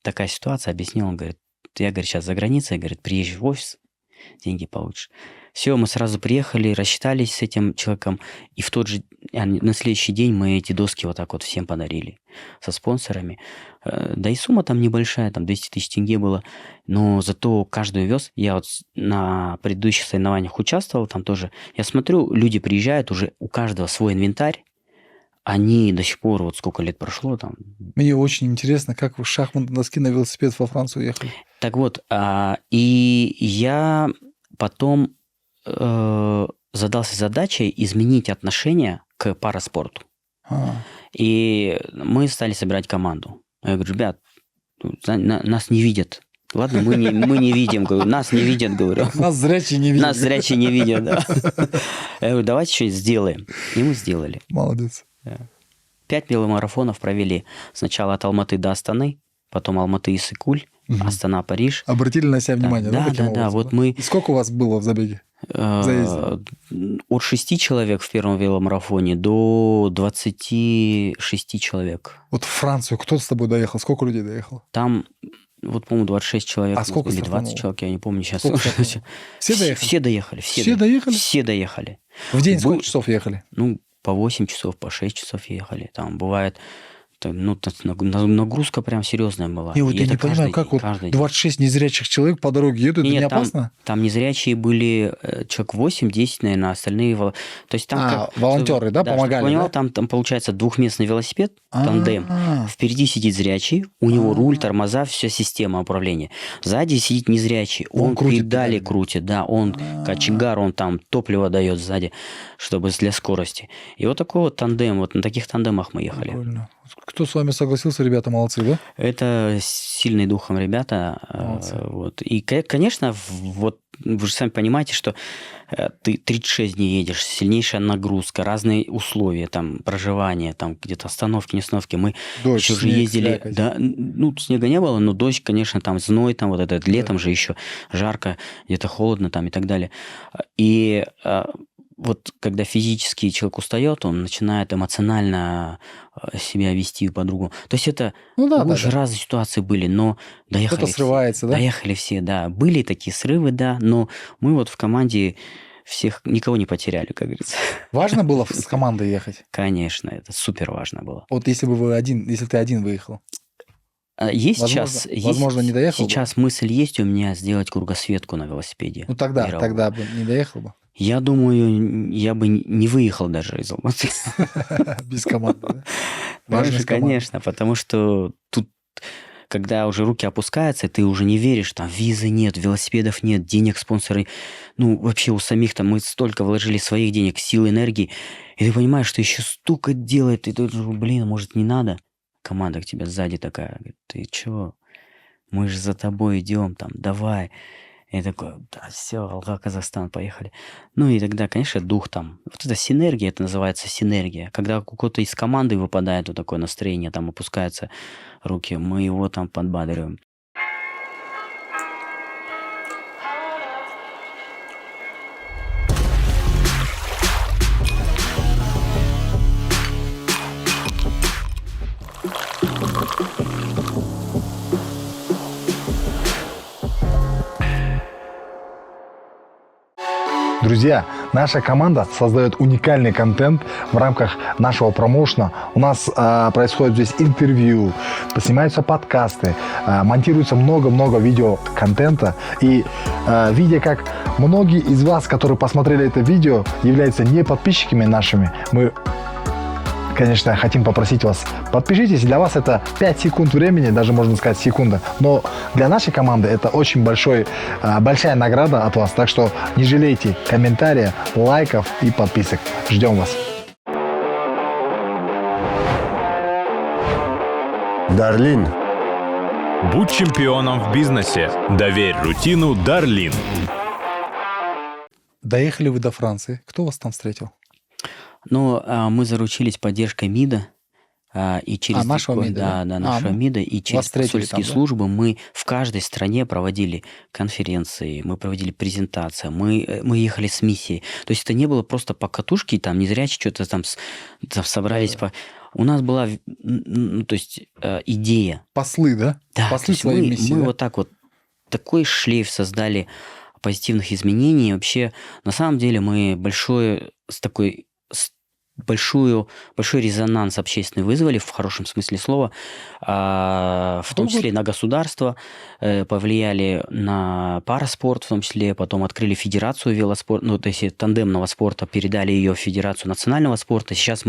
B: такая ситуация, объяснил. Он говорит, я, говорит, сейчас за границей, говорит, приезжай в офис, деньги получишь. Все, мы сразу приехали, рассчитались с этим человеком, и на следующий день мы эти доски вот так вот всем подарили со спонсорами. Да и сумма там небольшая, там 200 тысяч тенге было, но зато каждый вез. Я вот на предыдущих соревнованиях участвовал, там тоже. Я смотрю, люди приезжают, уже у каждого свой инвентарь, они до сих пор, вот сколько лет прошло там.
A: Мне очень интересно, как вы с шахматной доски на велосипед во Францию ехали.
B: Так вот, и я потом задался задачей изменить отношение к параспорту. И мы стали собирать команду. Я говорю, ребят, нас не видят. Ладно, мы не видим, говорю, нас не видят, говорю.
A: Нас зрячие не видят.
B: Нас зрячие не видят, да. Я говорю, давайте что-нибудь сделаем. И мы сделали.
A: Молодец.
B: 5 веломарафонов провели. Сначала от Алматы до Астаны, потом Алматы и Иссык-Куль, Астана, Париж.
A: Обратили на себя внимание,
B: да? Вот мы...
A: И сколько у вас было в забеге?
B: От 6 человек в первом веломарафоне до 26 человек.
A: Вот в Францию кто с тобой доехал? Сколько людей доехало?
B: Там, вот, по-моему, 26 человек.
A: А сколько
B: или 20 человек, я не помню сейчас.
A: Все доехали?
B: Все доехали.
A: Все доехали?
B: Все доехали.
A: В день сколько часов ехали?
B: Ну, по 8 часов, по 6 часов ехали. Там бывает... Ну, нагрузка прям серьезная была.
A: Я не понимаю, как вот 26 незрячих человек по дороге едут, это не опасно?
B: Там незрячие были человек 8-10, наверное, остальные... То есть там
A: волонтеры, да, помогали?
B: Понял, там получается двухместный велосипед, тандем. Впереди сидит зрячий, у него руль, тормоза, вся система управления. Сзади сидит незрячий, он педали крутит, да, он кочегар, он там топливо дает сзади, чтобы для скорости. И вот такой вот тандем, вот на таких тандемах мы ехали.
A: Прикольно. Кто с вами согласился, ребята, молодцы, да?
B: Это сильные духом ребята.
A: Молодцы.
B: Вот. И, конечно, вот вы же сами понимаете, что ты 36 дней едешь, сильнейшая нагрузка, разные условия, там, проживания, там, где-то остановки, не остановки. Мы
A: дождь,
B: еще же ездили... Да, ну, снега не было, но дождь, конечно, там, зной, там, вот это, летом же еще жарко, где-то холодно, там, и так далее. И... Вот когда физически человек устает, он начинает эмоционально себя вести по-другому. То есть это уже разные ситуации были, но доехали.
A: Кто-то срывается, да?
B: Доехали все, да. Были такие срывы, да, но мы вот в команде всех, никого не потеряли, как говорится.
A: Важно было с командой ехать?
B: Конечно, это супер важно было.
A: Вот если ты один выехал?
B: Возможно,
A: не доехал
B: сейчас мысль есть у меня сделать кругосветку на велосипеде.
A: Ну тогда бы не доехал бы.
B: Я думаю, я бы не выехал даже из Алматы.
A: Без команды, да?
B: Конечно, потому что тут, когда уже руки опускаются, ты уже не веришь, там визы нет, велосипедов нет, денег спонсоры, ну вообще у самих там мы столько вложили своих денег, сил, энергии, и ты понимаешь, что еще столько делает, и ты, блин, может не надо? Команда к тебе сзади такая, говорит, ты чего? Мы же за тобой идем, там, давай. И я такой, да, все, Алга, Казахстан, поехали. Ну и тогда, конечно, дух там. Вот это синергия, это называется синергия. Когда у кого-то из команды выпадает вот такое настроение, там опускаются руки, мы его там подбадриваем.
A: Друзья, наша команда создает уникальный контент в рамках нашего промоушена. У нас происходит здесь интервью, снимаются подкасты, монтируется много-много видеоконтента. И видя, как многие из вас, которые посмотрели это видео, являются не подписчиками нашими, мы, конечно, хотим попросить вас, подпишитесь. Для вас это 5 секунд времени, даже можно сказать секунда. Но для нашей команды это очень большая награда от вас. Так что не жалейте комментариев, лайков и подписок. Ждем вас.
C: Дарлин.
D: Будь чемпионом в бизнесе. Доверь рутину Дарлин.
A: Доехали вы до Франции. Кто вас там встретил?
B: Ну, мы заручились поддержкой МИДа. И через
A: нашего МИДа,
B: да, нашего МИДа, и через посольские службы мы в каждой стране проводили конференции, мы проводили презентации, мы ехали с миссией. То есть это не было просто по катушке, там незрячие что-то там собрались. У нас была, то есть идея.
A: Послы, да?
B: Да,
A: послы своей миссии.
B: Мы вот так вот, такой шлейф создали позитивных изменений. Вообще, на самом деле, мы большой резонанс общественный вызвали, в хорошем смысле слова, в том числе и на государство, повлияли на параспорт, в том числе потом открыли федерацию велоспорта, ну, то есть тандемного спорта, передали ее в федерацию национального спорта. Сейчас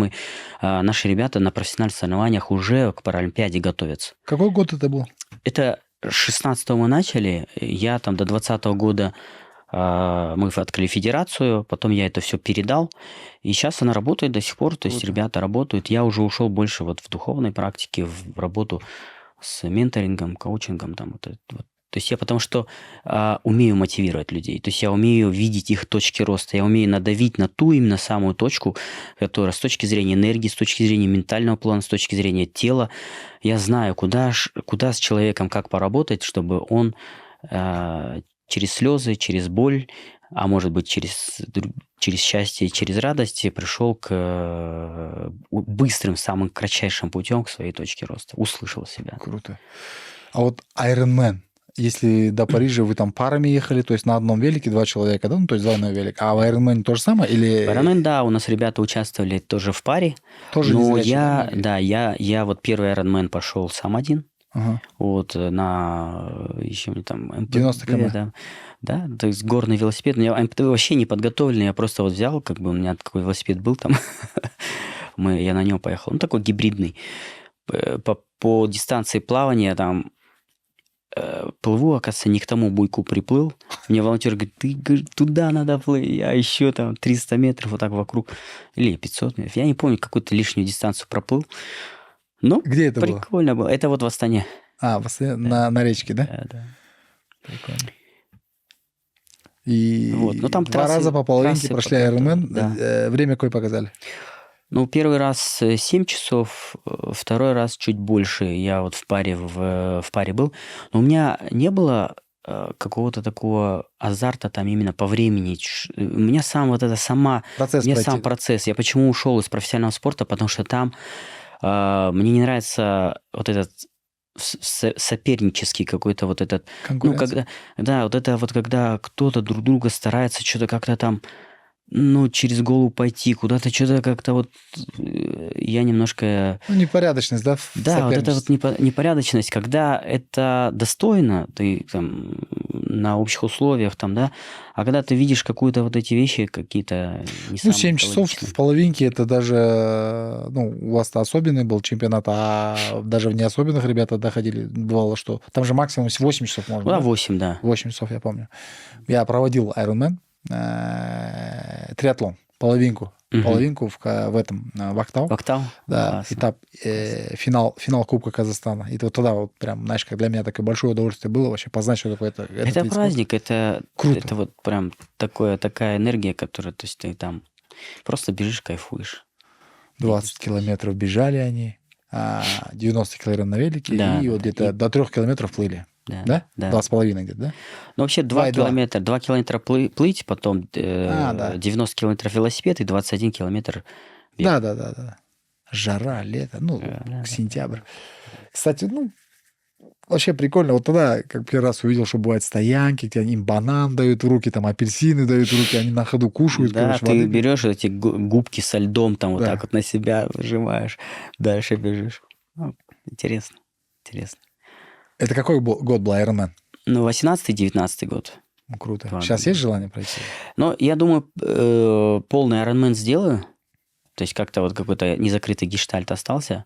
B: наши ребята на профессиональных соревнованиях уже к Паралимпиаде готовятся.
A: Какой год это был?
B: Это 16-го мы начали, я там до 20-го года мы открыли федерацию, потом я это все передал, и сейчас она работает до сих пор, то есть ребята работают. Я уже ушел больше вот в духовной практике, в работу с менторингом, коучингом. Там, вот. То есть я потому что умею мотивировать людей, то есть я умею видеть их точки роста, я умею надавить на ту именно самую точку, которая с точки зрения энергии, с точки зрения ментального плана, с точки зрения тела, я знаю, куда с человеком как поработать, чтобы он через слезы, через боль, а может быть через счастье, через радость пришел к быстрым, самым кратчайшим путем к своей точке роста, услышал себя.
A: Круто. А вот Ironman, если до Парижа вы там парами ехали, то есть на одном велике 2 человека, да, ну то есть двойной велик, а в Ironman то же самое? Или...
B: В Ironman, да, у нас ребята участвовали тоже в паре,
A: тоже
B: но я вот первый Ironman пошел сам один.
A: Ага.
B: Вот на еще мне там МТБ,
A: 90 км.
B: Да, то есть горный велосипед. Я МТБ вообще не подготовленный, я просто вот взял, как бы у меня такой велосипед был там, я на нем поехал. Он такой гибридный. По дистанции плавания там плыву, оказывается, не к тому буйку приплыл. Мне волонтер говорит, ты туда надо плыть, я еще там 300 метров вот так вокруг, или 500 метров. Я не помню, какую-то лишнюю дистанцию проплыл. Ну,
A: где это
B: прикольно было? Это вот в Астане.
A: В Астане, да. на речке, да?
B: Да.
A: Прикольно. И
B: вот. Ну, там
A: 2 раза по половинке прошли Ironman.
B: Да.
A: Время какое показали?
B: Ну, первый раз 7 часов, второй раз чуть больше. Я вот в паре был. Но у меня не было какого-то такого азарта там именно по времени. У меня сам процесс. Я почему ушел из профессионального спорта? Потому что там мне не нравится вот этот сопернический какой-то вот этот... Ну, когда кто-то друг друга старается что-то как-то там, через голову пойти, куда-то что-то как-то вот... Я немножко...
A: непорядочность, да?
B: Да, вот эта вот непорядочность, когда это достойно, ты там на общих условиях там, да, а когда ты видишь какую-то вот эти вещи какие-то не самые
A: 7 часов в половинке, это даже, у вас-то особенный был чемпионат, а даже в неособенных ребята доходили, бывало, что там же максимум 8 часов можно.
B: Да, 8, да.
A: 8 часов, я помню. Я проводил Ironman, триатлон, половинку в этом, в Актау.
B: В Актау?
A: Да,
B: классно.
A: Этап, финал Кубка Казахстана. И вот тогда вот прям, знаешь, как для меня такое большое удовольствие было вообще познать, что такое это.
B: Это праздник, это
A: круто.
B: Это вот прям такая энергия, которая, то есть ты там просто бежишь, кайфуешь.
A: 20 километров бежали они, 90 километров на велике,
B: Да,
A: и вот где-то до 3 километров плыли. Да?
B: Да.
A: 2,5 где-то, да?
B: Ну, вообще 2 километра плыть, потом 90 километров велосипед и 21 километр бег.
A: Да. Жара, лето,
B: Да.
A: сентябрь. Кстати, вообще прикольно. Вот тогда, как первый раз увидел, что бывают стоянки, где им банан дают в руки, там апельсины дают в руки, они на ходу кушают.
B: Да,
A: короче,
B: ты берешь эти губки со льдом, там вот
A: Да.
B: так вот на себя выжимаешь, дальше бежишь. Интересно.
A: Это какой год был Ironman?
B: 18-19 год.
A: Круто.
B: Ладно.
A: Сейчас есть желание пройти?
B: Но я думаю, полный Ironman сделаю. То есть как-то вот какой-то незакрытый гештальт остался.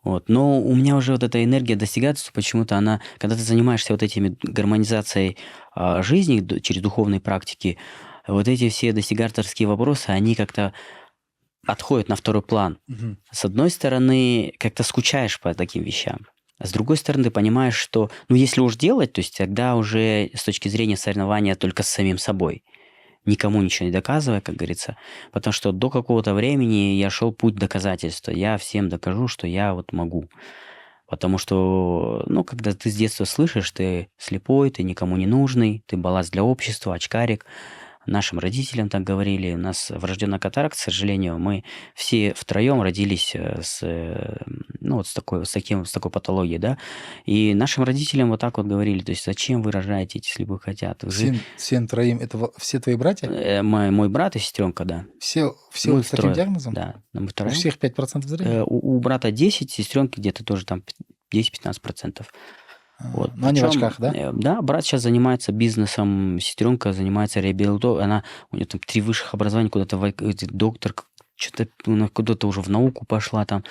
B: Вот. Но у меня уже вот эта энергия достигательства, почему-то она, когда ты занимаешься вот этими гармонизацией жизни через духовные практики, вот эти все достигаторские вопросы, они как-то отходят на второй план.
A: Угу.
B: С одной стороны, как-то скучаешь по таким вещам. А с другой стороны, ты понимаешь, что, если уж делать, то есть тогда уже с точки зрения соревнования только с самим собой. Никому ничего не доказывая, как говорится. Потому что до какого-то времени я шел путь доказательства. Я всем докажу, что я вот могу. Потому что, когда ты с детства слышишь, ты слепой, ты никому не нужный, ты балласт для общества, очкарик. нашим родителям так говорили. У нас врожденная катаракта, к сожалению, мы все втроем родились с такой патологией, да. И нашим родителям вот так вот говорили, то есть зачем вы рожаете, если вы хотят?
A: Всем троим, это все твои братья?
B: Мой брат и сестренка, да.
A: Все
B: Мы
A: с таким диагнозом?
B: Да, мы
A: У
B: втроем.
A: всех 5% зрения?
B: У брата 10, сестренки где-то тоже там 10-15%. Вот.
A: Но они в очках, да?
B: Да, брат сейчас занимается бизнесом, сестренка занимается реабилитацией. У нее там 3 высших образования, куда-то доктор, что-то куда-то уже в науку пошла, там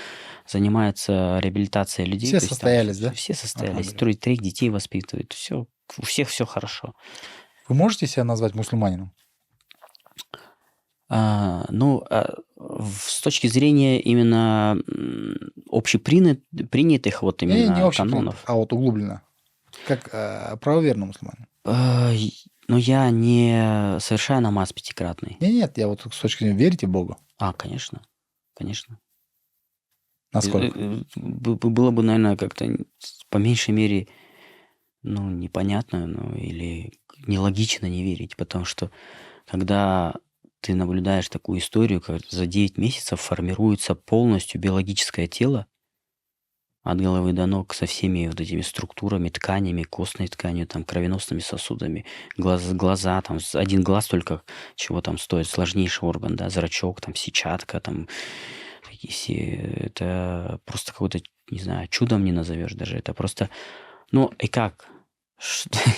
B: занимается реабилитацией людей.
A: Все состоялись, да?
B: Все состоялись. 3 детей воспитывают. Все, у всех все хорошо.
A: Вы можете себя назвать мусульманином?
B: С точки зрения именно общепринятых вот именно
A: не
B: канонов.
A: А вот углубленно. Как правоверный мусульманин?
B: Я не совершаю намаз 5-кратный.
A: Нет, я вот с точки зрения верите Богу?
B: Конечно.
A: Насколько?
B: Было бы, наверное, как-то по меньшей мере, непонятно, или нелогично не верить, потому что когда ты наблюдаешь такую историю, как за 9 месяцев формируется полностью биологическое тело от головы до ног со всеми вот этими структурами, тканями, костной тканью, там, кровеносными сосудами, глаза, там, один глаз только чего там стоит, сложнейший орган, да, зрачок, там, сетчатка, там, такие все, это просто какое-то, не знаю, чудом не назовешь даже, это просто, и как?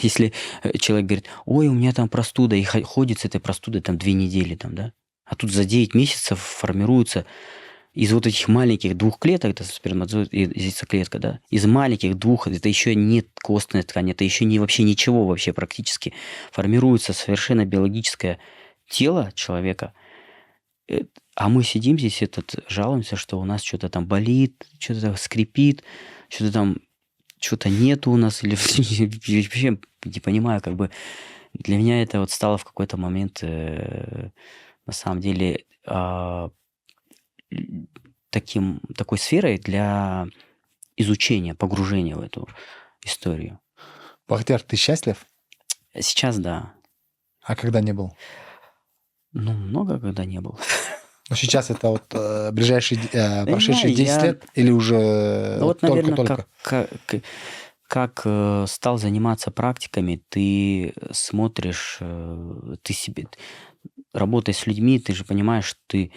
B: Если человек говорит, ой, у меня там простуда, и ходит с этой простудой там 2 недели, там, да? А тут за 9 месяцев формируется из вот этих маленьких 2 клеток, это сперматозоид и яйцеклетка, да? Из маленьких 2, это еще не костная ткань, это еще не вообще ничего вообще практически. Формируется совершенно биологическое тело человека. А мы сидим здесь, жалуемся, что у нас что-то там болит, что-то скрипит, что-то там что-то нету у нас, или вообще не понимаю, как бы для меня это вот стало в какой-то момент на самом деле такой сферой для изучения, погружения в эту историю.
A: Бахтияр, ты счастлив?
B: Сейчас да.
A: А когда не был?
B: Много когда не был.
A: Но сейчас это вот прошедшие 10 лет или уже только-только?
B: Наверное, как стал заниматься практиками, ты смотришь, ты себе, работая с людьми, ты же понимаешь, что ты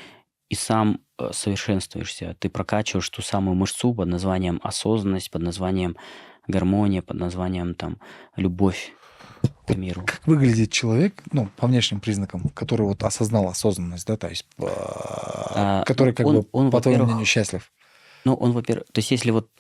B: и сам совершенствуешься, ты прокачиваешь ту самую мышцу под названием осознанность, под названием гармония, под названием там любовь к миру.
A: Как выглядит человек, по внешним признакам, который вот осознал осознанность, да, то есть, который он, по твоему мнению, счастлив?
B: Он, во-первых, то есть если вот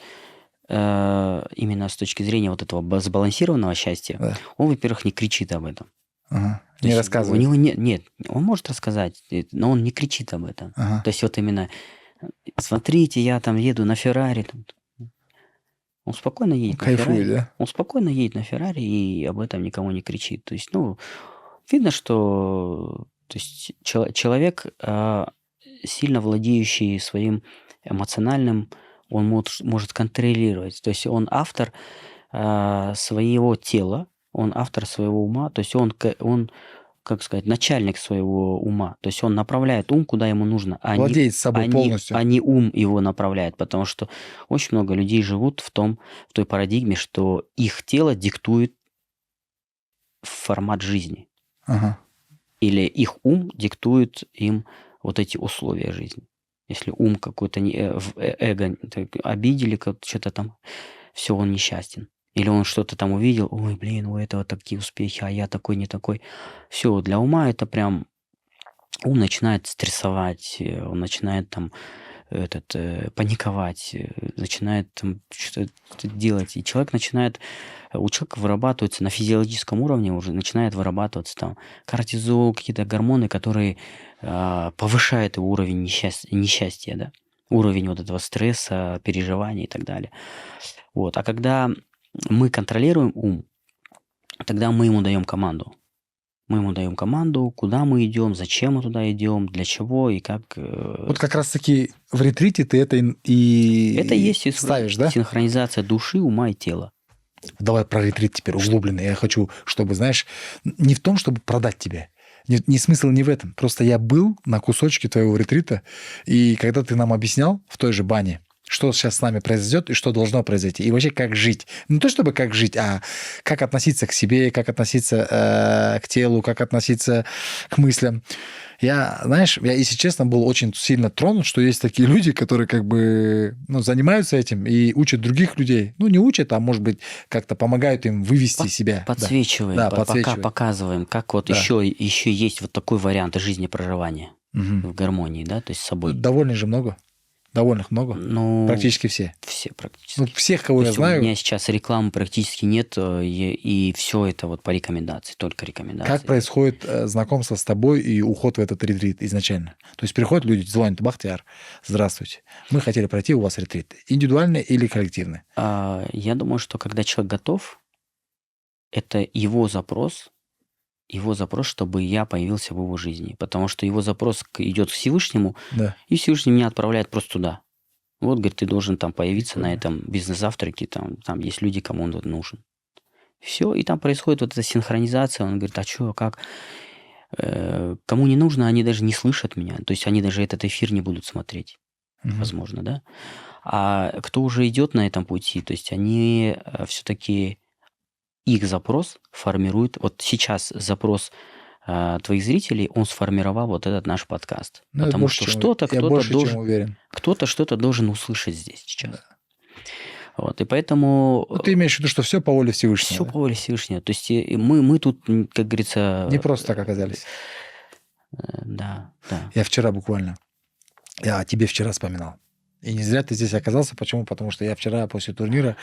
B: именно с точки зрения вот этого сбалансированного счастья,
A: Да.
B: он, во-первых, не кричит об этом.
A: Ага.
B: То
A: Не
B: есть
A: рассказывает.
B: У него нет, он может рассказать, но он не кричит об этом.
A: Ага.
B: То есть вот именно, смотрите, я там еду на Феррари. Он спокойно едет на Феррари.
A: Кайфует, да?
B: Он спокойно едет на Феррари и об этом никому не кричит. То есть, видно, что человек, сильно владеющий своим эмоциональным, он может контролировать. То есть он автор своего тела, он автор своего ума, то есть он, как сказать, начальник своего ума. То есть он направляет ум, куда ему нужно.
A: Владеет собой полностью.
B: А не ум его направляет. Потому что очень много людей живут в той парадигме, что их тело диктует формат жизни.
A: Ага.
B: Или их ум диктует им вот эти условия жизни. Если ум какой-то эго обидели, что-то там, все, он несчастен. Или он что-то там увидел, ой, блин, у этого такие успехи, а я такой, не такой. Все, для ума это прям... Ум начинает стрессовать, он начинает там паниковать, начинает там что-то делать. И у человека вырабатывается на физиологическом уровне, уже начинает вырабатываться там кортизол, какие-то гормоны, которые повышают его уровень несчастья, да? Уровень вот этого стресса, переживаний и так далее. Вот. А когда мы контролируем ум, тогда мы ему даем команду. Мы ему даем команду, куда мы идем, зачем мы туда идем, для чего и как.
A: Вот как раз-таки в ретрите ты это и
B: это есть
A: ставишь, да?
B: Синхронизация души, ума и тела.
A: Давай про ретрит теперь углубленно. Я хочу, чтобы, знаешь, не в том, чтобы продать тебе, Не смысл не в этом. Просто я был на кусочке твоего ретрита, и когда ты нам объяснял в той же бане, что сейчас с нами произойдет и что должно произойти, и вообще как жить. Не то чтобы как жить, а как относиться к себе, как относиться к телу, как относиться к мыслям. Я, если честно, был очень сильно тронут, что есть такие люди, которые как бы занимаются этим и учат других людей. Ну, не учат, а может быть, как-то помогают им вывести себя.
B: Подсвечиваем,
A: Да,
B: пока
A: подсвечиваем.
B: показываем, как вот
A: Да.
B: еще есть вот такой вариант жизни проживания в гармонии, да, то есть с собой.
A: Довольных же много. Довольных много.
B: Ну,
A: Практически все.
B: все практически.
A: Ну, всех, кого
B: То
A: я
B: есть
A: знаю.
B: У меня сейчас рекламы практически нет, и все это вот по рекомендации, только рекомендации.
A: Как происходит знакомство с тобой и уход в этот ретрит изначально? То есть приходят люди, звонят: Бахтияр, здравствуйте, мы хотели пройти у вас ретрит. Индивидуальный или коллективный?
B: Я думаю, что когда человек готов, это его запрос, чтобы я появился в его жизни. Потому что его запрос идет к Всевышнему,
A: Да.
B: и Всевышний меня отправляет просто туда. Вот, говорит, ты должен там появиться
A: Прикольно.
B: на этом бизнес-завтраке, там есть люди, кому он нужен. Все, и там происходит вот эта синхронизация. Он говорит: а что, как? Кому не нужно, они даже не слышат меня. То есть они даже этот эфир не будут смотреть, возможно, да? А кто уже идет на этом пути, то есть они все-таки их запрос формирует. Вот сейчас запрос твоих зрителей, он сформировал вот этот наш подкаст.
A: Ну,
B: Потому что
A: я больше чем уверен.
B: кто-то что-то должен услышать здесь сейчас. Вот, и поэтому...
A: Ну, ты имеешь в виду, что все по воле Всевышнего?
B: Все
A: да?
B: по воле Всевышнего. То есть мы тут, как говорится...
A: Не просто так оказались.
B: Да.
A: Я вчера буквально... Я о тебе вчера вспоминал. И не зря ты здесь оказался. Почему? Потому что я вчера после турнира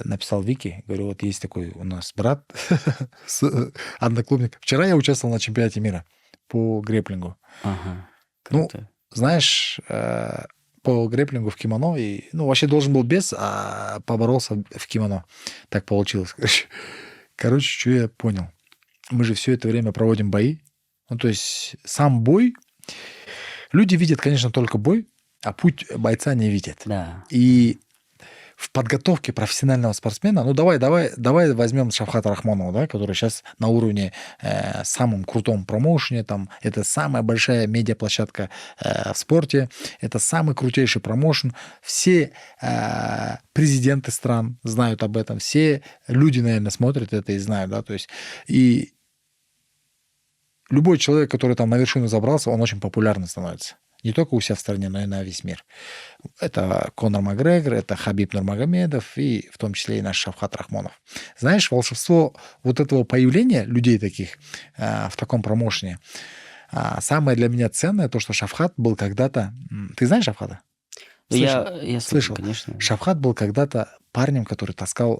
A: написал Вике, говорю: вот есть такой у нас брат, одноклубник. Вчера я участвовал на чемпионате мира по грэпплингу.
B: Ага.
A: Ну,
B: Круто.
A: знаешь, по грэпплингу в кимоно, и, вообще должен был без, а поборолся в кимоно. Так получилось. Короче, что я понял? Мы же все это время проводим бои. Ну, то есть сам бой... Люди видят, конечно, только бой, а путь бойца не видят.
B: Да.
A: И в подготовке профессионального спортсмена, давай возьмем Шавхата Рахмонова, да, который сейчас на уровне самом крутом промоушене, там, это самая большая медиаплощадка в спорте, это самый крутейший промоушен, все президенты стран знают об этом, все люди, наверное, смотрят это и знают, да, то есть, и любой человек, который там на вершину забрался, он очень популярным становится. Не только у себя в стране, но и на весь мир. Это Конор Макгрегор, это Хабиб Нурмагомедов и в том числе и наш Шавхат Рахмонов. Знаешь, волшебство вот этого появления людей таких в таком промоушене, самое для меня ценное то, что Шавхат был когда-то... Ты знаешь Шавхата?
B: Я
A: Слышал,
B: конечно.
A: Шавхат был когда-то парнем, который таскал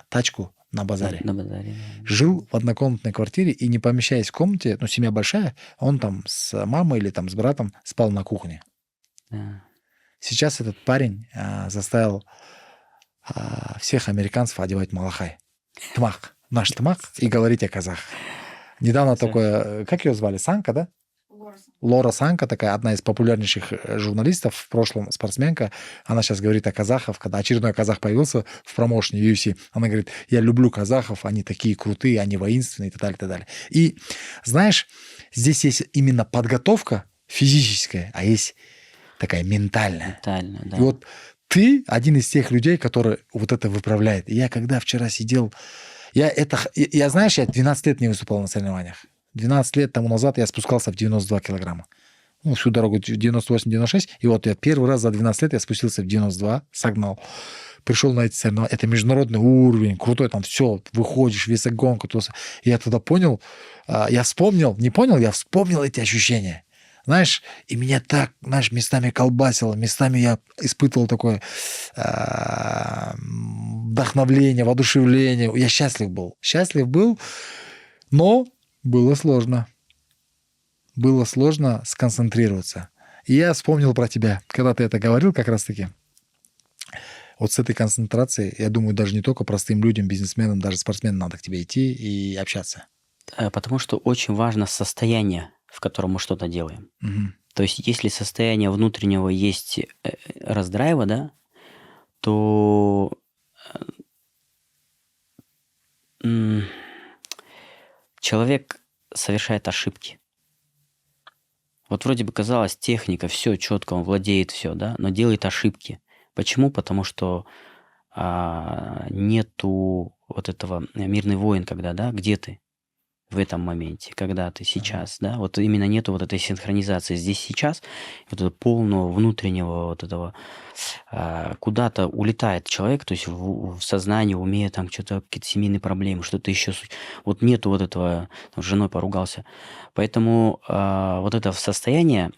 A: тачку на базаре.
B: На базаре, да.
A: Жил в однокомнатной квартире и, не помещаясь в комнате, семья большая, он там с мамой или там с братом спал на кухне.
B: Да.
A: Сейчас этот парень заставил всех американцев одевать малахай. Тмах. Наш тмах и говорить о казахах. Недавно такое... Как ее звали? Санка, да? Лора Санка, такая одна из популярнейших журналистов, в прошлом спортсменка, она сейчас говорит о казахах, когда очередной казах появился в промоушене UFC, она говорит: я люблю казахов, они такие крутые, они воинственные и так далее, и так далее. И знаешь, здесь есть именно подготовка физическая, а есть такая ментальная.
B: Ментально, да.
A: И вот ты один из тех людей, который вот это выправляет. И я когда вчера сидел, я 12 лет не выступал на соревнованиях. 12 лет тому назад я спускался в 92 килограмма. Всю дорогу 98-96. И вот я первый раз за 12 лет я спустился в 92, согнал. Пришел на эти соревнования. Это международный уровень, крутой, там все, выходишь, весогонка. И я тогда понял, я вспомнил эти ощущения. Знаешь, и меня так, местами колбасило, местами я испытывал такое вдохновление, воодушевление. Я счастлив был, но было сложно. Было сложно сконцентрироваться. И я вспомнил про тебя, когда ты это говорил как раз-таки. Вот с этой концентрацией, я думаю, даже не только простым людям, бизнесменам, даже спортсменам надо к тебе идти и общаться.
B: Потому что очень важно состояние, в котором мы что-то делаем.
A: Угу.
B: То есть, если состояние внутреннего есть раздрайва, да, то человек совершает ошибки. Вот вроде бы казалось, техника, все четко, он владеет все, да, но делает ошибки. Почему? Потому что нету вот этого мирный воин, когда, да, где ты в этом моменте, когда ты сейчас, да, вот именно нету вот этой синхронизации здесь сейчас, вот этого полного внутреннего вот этого, куда-то улетает человек, то есть в сознании, в уме, там что-то, какие-то семейные проблемы, что-то еще, вот нету вот этого, там, с женой поругался, поэтому вот это состояние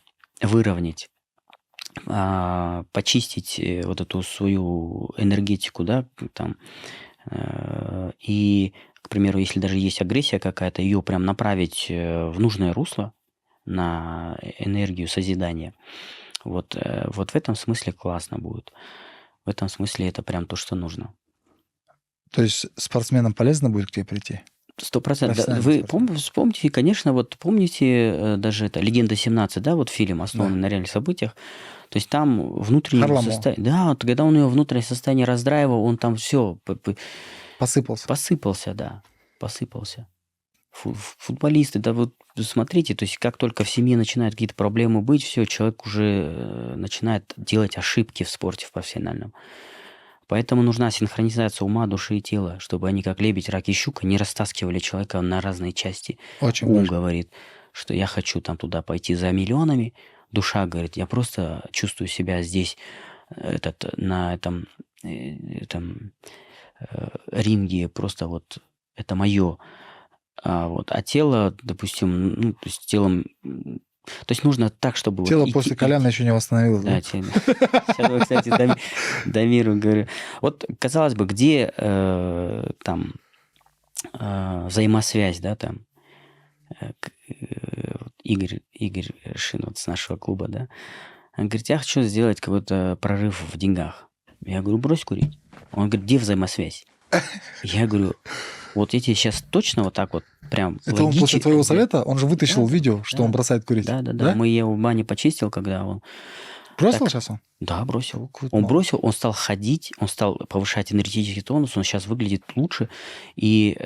B: выровнять, почистить вот эту свою энергетику, да, там, и, к примеру, если даже есть агрессия какая-то, ее прям направить в нужное русло на энергию созидания. Вот в этом смысле классно будет. В этом смысле это прям то, что нужно.
A: То есть спортсменам полезно будет к тебе прийти?
B: 100%. Вы вспомните, конечно, вот помните даже это «Легенда 17», да, вот фильм, основанный на реальных событиях. То есть там внутреннее состояние... Да, вот когда он его внутреннее состояние раздраивал, он там все...
A: Посыпался.
B: Посыпался, да. Посыпался. Футболисты, да, вот смотрите, то есть как только в семье начинают какие-то проблемы быть, все, человек уже начинает делать ошибки в спорте, в профессиональном. Поэтому нужна синхронизация ума, души и тела, чтобы они, как лебедь, рак и щука, не растаскивали человека на разные части.
A: Очень
B: Ум
A: важно.
B: говорит, что я хочу там туда пойти за миллионами. Душа говорит, я просто чувствую себя здесь, на этом ринге, просто вот это мое. А тело, допустим, ну, то есть телом... То есть нужно так, чтобы...
A: Тело вот после Коляна еще не восстановилось.
B: Да, тело. Сейчас, кстати, Дамиру говорю. Вот, казалось бы, где там взаимосвязь, да, там Игорь Шин вот с нашего клуба, да, он говорит, я хочу сделать какой-то прорыв в деньгах. Я говорю, брось курить. Он говорит, где взаимосвязь? Я говорю, вот я тебе сейчас точно вот так вот прям...
A: Это он после твоего совета? Он же вытащил видео, что он бросает курить.
B: Да. Мы его в бане почистил, когда он...
A: Бросил сейчас он?
B: Да, бросил. Он бросил, он стал ходить, он стал повышать энергетический тонус, он сейчас выглядит лучше. И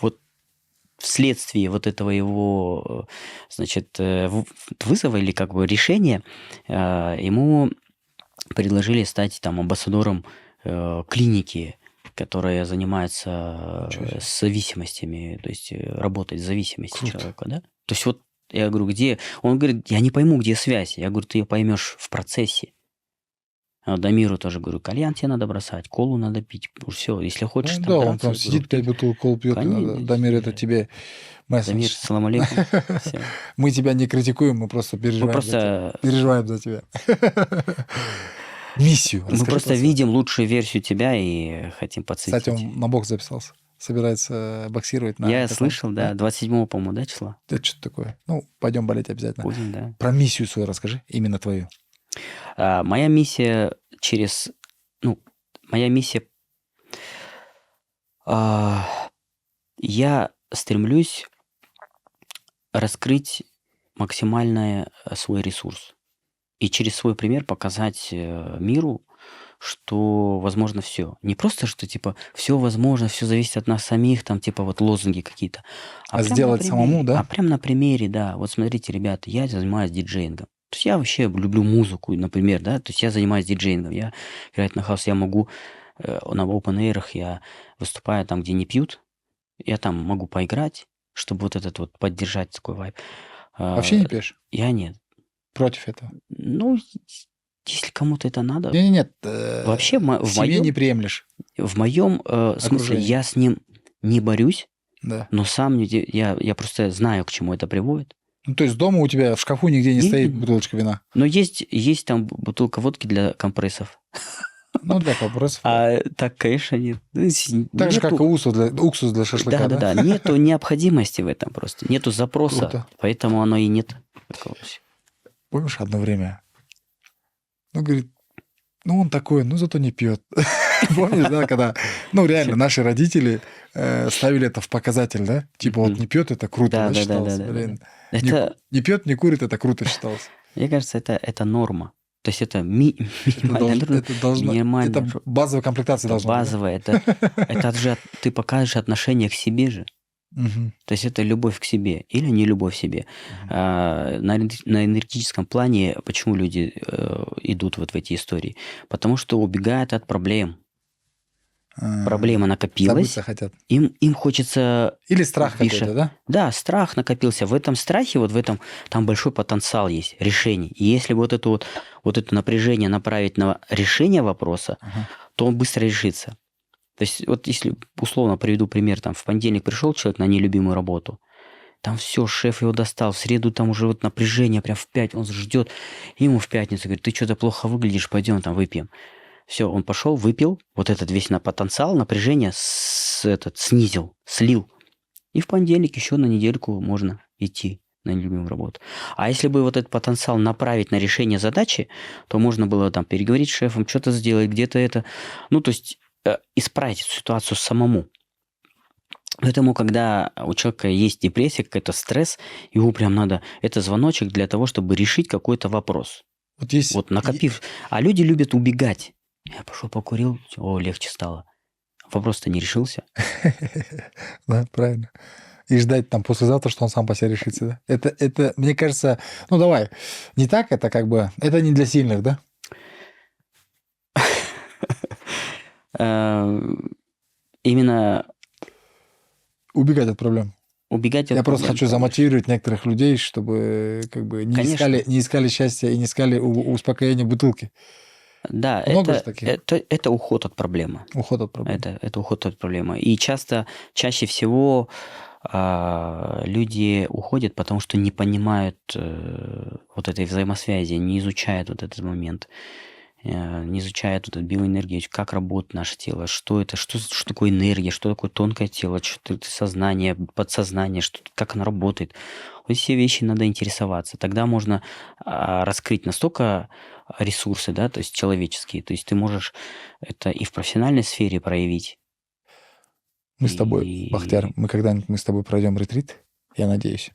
B: вот вследствие вот этого его, значит, вызова или как бы решения, ему предложили стать там амбассадором клиники, которая занимается с зависимостями, то есть работать с зависимостью человека, да? То есть вот я говорю, где... Он говорит, я не пойму, где связь. Я говорю, ты ее поймешь в процессе. А Дамиру тоже говорю, кальян тебе надо бросать, колу надо пить. Все, если хочешь...
A: Ну, да, он там сидит, 5 бутылок колы пьет. Дамир, это тебе месседж.
B: Дамир, салам алейкум.
A: Мы тебя не критикуем, мы просто переживаем за тебя. Миссию.
B: Мы просто видим лучшую версию тебя и хотим подсветить.
A: Кстати, он на бокс записался. Собирается боксировать.
B: Я слышал, да, 27-го, по-моему, да, числа?
A: Это что такое? Ну, пойдем болеть обязательно.
B: Будем, да.
A: Про миссию свою расскажи, именно твою.
B: Моя миссия через... Ну, моя миссия... Я стремлюсь раскрыть максимально свой ресурс. И через свой пример показать миру, что возможно все. Не просто, что типа все возможно, все зависит от нас самих, там типа вот лозунги какие-то.
A: А сделать самому, да?
B: А прям на примере, да. Вот смотрите, ребята, я занимаюсь диджеингом. То есть я вообще люблю музыку, например, да. То есть я занимаюсь диджеингом. Я играть на хаус, я могу на open-air'ах, я выступаю там, где не пьют. Я там могу поиграть, чтобы вот этот вот поддержать такой вайб.
A: Вообще не пьешь?
B: Я нет.
A: Против этого?
B: Ну, если кому-то это надо...
A: Нет.
B: Вообще в
A: семье не приемлешь.
B: В моем смысле я с ним не борюсь,
A: да.
B: Но сам я просто знаю, к чему это приводит.
A: Ну, то есть дома у тебя в шкафу нигде не стоит бутылочка вина?
B: Но есть там бутылка водки для компрессов.
A: Ну, для компрессов.
B: А так, конечно, нет.
A: Так же, как и уксус для шашлыка,
B: да? Да, нету необходимости в этом просто. Нету запроса,
A: круто.
B: поэтому оно и нет.
A: Помнишь, одно время? Ну, говорит, ну, он такой, ну, зато не пьет. Помнишь, да, когда... Ну, реально, наши родители ставили это в показатель, да? Типа, вот не пьет, это круто считалось. Не пьет, не курит, это круто считалось.
B: Мне кажется, это норма. То есть это минимальная.
A: Это базовая комплектация должна быть.
B: Базовая. Это же ты покажешь отношение к себе же.
A: Мгм.
B: То есть это любовь к себе или не любовь к себе. На энергетическом плане почему люди идут вот в эти истории? Потому что убегают от проблем. Проблема накопилась,
A: Забыться хотят.
B: им хочется
A: Или страх
B: выше.
A: какой-то, да?
B: Да, страх накопился. В этом страхе, вот в этом, там большой потенциал есть, решений. И если вот это напряжение направить на решение вопроса,
A: Ага.
B: то он быстро решится. То есть вот если условно приведу пример, там в понедельник пришел человек на нелюбимую работу, там все, шеф его достал, в среду там уже вот напряжение, прям в 5, он ждет, ему в пятницу говорит, ты что-то плохо выглядишь, пойдем там выпьем. Все, он пошел, выпил, вот этот весь потенциал, напряжение снизил, слил. И в понедельник еще на недельку можно идти на нелюбимую работу. А если бы вот этот потенциал направить на решение задачи, то можно было там переговорить с шефом, что-то сделать, где-то это. Ну, то есть исправить эту ситуацию самому. Поэтому, когда у человека есть депрессия, какой-то стресс, его прям надо... Это звоночек для того, чтобы решить какой-то вопрос.
A: Вот есть...
B: Вот накопив... А люди любят убегать. Я пошел покурил, легче стало. Вопрос-то не решился.
A: Да, правильно. И ждать там послезавтра, что он сам по себе решится, да? Это, мне кажется, ну давай, не так, это как бы, это не для сильных, да?
B: Именно
A: Убегать от проблем.
B: убегать от
A: Я просто
B: проблем,
A: хочу
B: конечно.
A: замотивировать некоторых людей, чтобы как бы не
B: Конечно.
A: искали счастья и не искали успокоения в бутылке.
B: Да,
A: Много же таких.
B: это уход от проблемы.
A: Уход от проблем.
B: Это уход от проблемы. И чаще всего люди уходят, потому что не понимают вот этой взаимосвязи, не изучают вот этот момент, не изучают вот эту биоэнергию, как работает наше тело, что это, что такое энергия, что такое тонкое тело, что это сознание, подсознание, как оно работает. Вот все вещи надо интересоваться. Тогда можно раскрыть настолько ресурсы, да, то есть человеческие. То есть ты можешь это и в профессиональной сфере проявить.
A: Мы с тобой, Бахтияр, мы когда-нибудь с тобой пройдем ретрит, я надеюсь,